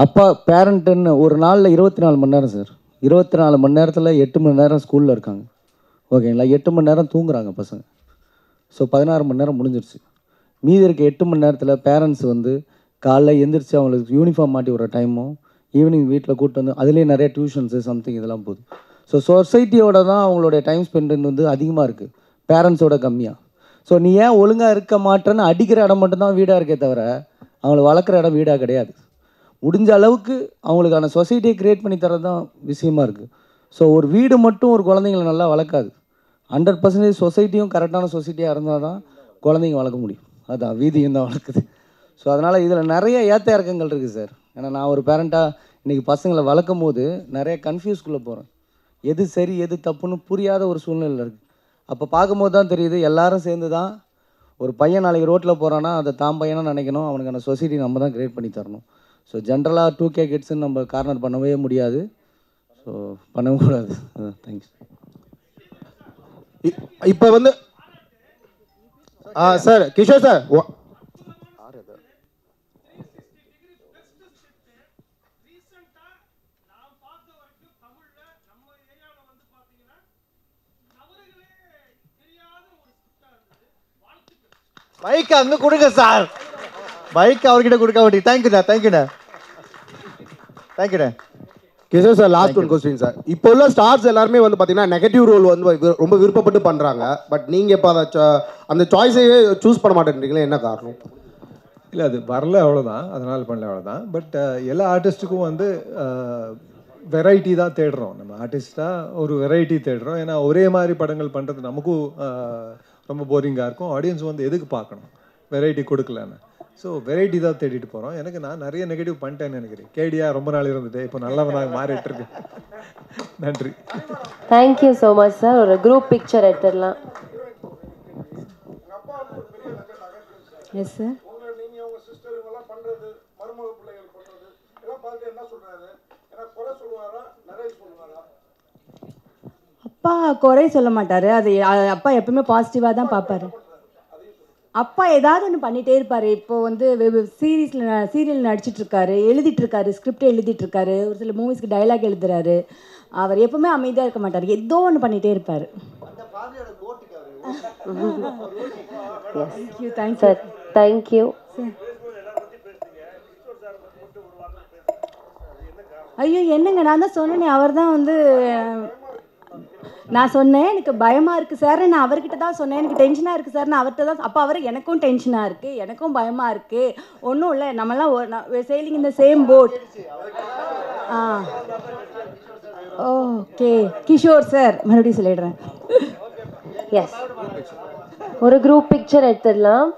அப்பா பேரண்ட்டுன்னு ஒரு நாளில் 24 மணி நேரம் சார். 24 மணி நேரத்தில் 8 மணி நேரம் ஸ்கூலில் இருக்காங்க, ஓகேங்களா. 8 மணி நேரம் தூங்குறாங்க பசங்க. ஸோ 16 மணி நேரம் முடிஞ்சிருச்சு. மீதி இருக்க 8 மணி நேரத்தில் பேரண்ட்ஸ் வந்து காலைல எந்திரிச்சு அவங்களுக்கு யூனிஃபார்ம் மாட்டி விட்ற டைமும் ஈவினிங் வீட்டில் கூப்பிட்டு வந்து அதுலேயே நிறைய டியூஷன்ஸு சம்திங் இதெல்லாம் போகுது. ஸோ சொசைட்டியோட தான் அவங்களுடைய டைம் ஸ்பெண்ட் வந்து அதிகமாக இருக்குது, பேரண்ட்ஸோட கம்மியாக. ஸோ நீ ஏன் ஒழுங்காக இருக்க மாட்டேன்னு அடிக்கிற இடம் மட்டும்தான் வீடாக இருக்கே தவிர அவங்கள வளர்க்குற இடம் வீடாக கிடையாது. முடிஞ்ச அளவுக்கு அவங்களுக்கான சொசைட்டியை க்ரியேட் பண்ணி தரது தான் விஷயமா இருக்குது. ஸோ ஒரு வீடு மட்டும் ஒரு குழந்தைங்களை நல்லா வளர்க்காது. 100% சொசைட்டியும் கரெக்டான சொசைட்டியாக இருந்தால் தான் குழந்தைங்க வளர்க்க முடியும். அதுதான் வீதியும் தான் வளர்க்குது. ஸோ அதனால் இதில் நிறைய ஏற்ற இறக்கங்கள் இருக்குது சார். ஏன்னா நான் ஒரு பேரண்ட்டாக இன்றைக்கி பசங்களை வளர்க்கும் போது நிறைய கன்ஃபியூஸ்குள்ளே போகிறேன். எது சரி எது தப்புன்னு புரியாத ஒரு சூழ்நிலை இருக்குது. அப்போ பார்க்கும்போது தான் தெரியுது எல்லாரும் சேர்ந்து தான் ஒரு பையன் நாளைக்கு ரோட்டில் போகிறான்னா அதை தான் பையனாக நினைக்கணும், அவனுக்கான சொசைட்டி நம்ம தான் க்ரியேட் பண்ணி தரணும். ஸோ ஜென்ரலாக 2K கிட்ஸ்ன்னு நம்ம கார்னர் பண்ணவே முடியாது, ஸோ பண்ணவும் கூடாது. தேங்க்ஸ். இப்போ வந்து சார் கிஷோர் சார் பைக் அங்கே கொடுங்க சார், பைக் அவர்கிட்ட கொடுக்க மாட்டேங்க. தேங்க்யூண்ணா தேங்க்யூண்ணா தேங்க்யூண்ணா. Kishore sir last one question sir. இப்போ உள்ள ஸ்டார்ஸ் எல்லாருமே வந்து பார்த்தீங்கன்னா நெகட்டிவ் ரோல் வந்து ரொம்ப விருப்பப்பட்டு பண்ணுறாங்க. பட் நீங்கள் இப்போ அந்த சாய்ஸையே சூஸ் பண்ண மாட்டேன்றீங்களே, என்ன காரணம்? இல்லை அது வரல அவ்வளோதான், அதனால் பண்ணல அவ்வளோதான். பட் எல்லா ஆர்டிஸ்ட்டுக்கும் வந்து வெரைட்டி தான் தேடுறோம். நம்ம ஆர்டிஸ்டாக ஒரு வெரைட்டி தேடுறோம். ஏன்னா ஒரே மாதிரி படங்கள் பண்ணுறது நமக்கும் ரொம்ப போரிங்காக இருக்கும். ஆடியன்ஸ் வந்து எதுக்கு பார்க்கணும், வெரைட்டி கொடுக்கலன்னு. ஸோ வெரைட்டி தான் தேடிட்டு போகிறோம். நான் நிறைய நெகட்டிவ் பண்ணிட்டேன்னு நினைக்கிறேன். கேடியா ரொம்ப நாள் இருந்துட்டு இப்போ நல்லவனாக மாறிட்டு இருக்கு. நன்றி. Thank you so much sir. ஒரு குரூப் பிக்சர் எடுத்துடலாம். Yes sir. அப்பா குறை சொல்ல மாட்டார். அது அப்பா எப்பவுமே பாசிட்டிவாக தான் பார்ப்பாரு. அப்பா ஏதாவது ஒன்று பண்ணிகிட்டே இருப்பார். இப்போ வந்து சீரியல் நடிச்சிட்ருக்காரு, எழுதிட்டுருக்காரு, ஸ்கிரிப்ட் எழுதிட்டுருக்காரு, ஒரு சில மூவிஸ்க்கு டைலாக் எழுதுறாரு. அவர் எப்பவுமே அமைதியாக இருக்க மாட்டார், ஏதோ ஒன்று பண்ணிகிட்டே இருப்பார். Thank you thank you sir. தேங்க்யூ. ஐயோ என்னங்க, நான் தான் சொன்னேனே, அவர் தான் வந்து நான் சொன்னேன் எனக்கு பயமாக இருக்குது சார், நான் அவர்கிட்ட தான் சொன்னேன் எனக்கு டென்ஷனாக இருக்குது சார், நான் அவர்கிட்ட தான். அப்போ அவர் எனக்கும் டென்ஷனாக இருக்குது, எனக்கும் பயமாக இருக்குது, ஒன்றும் இல்லை, நம்மலாம் சேலிங் இந்த same boat. Okay Kishore sir, மறுபடியும் சொல்லிடுறேன். எஸ், ஒரு குரூப் பிக்சர் எடுத்துடலாம்.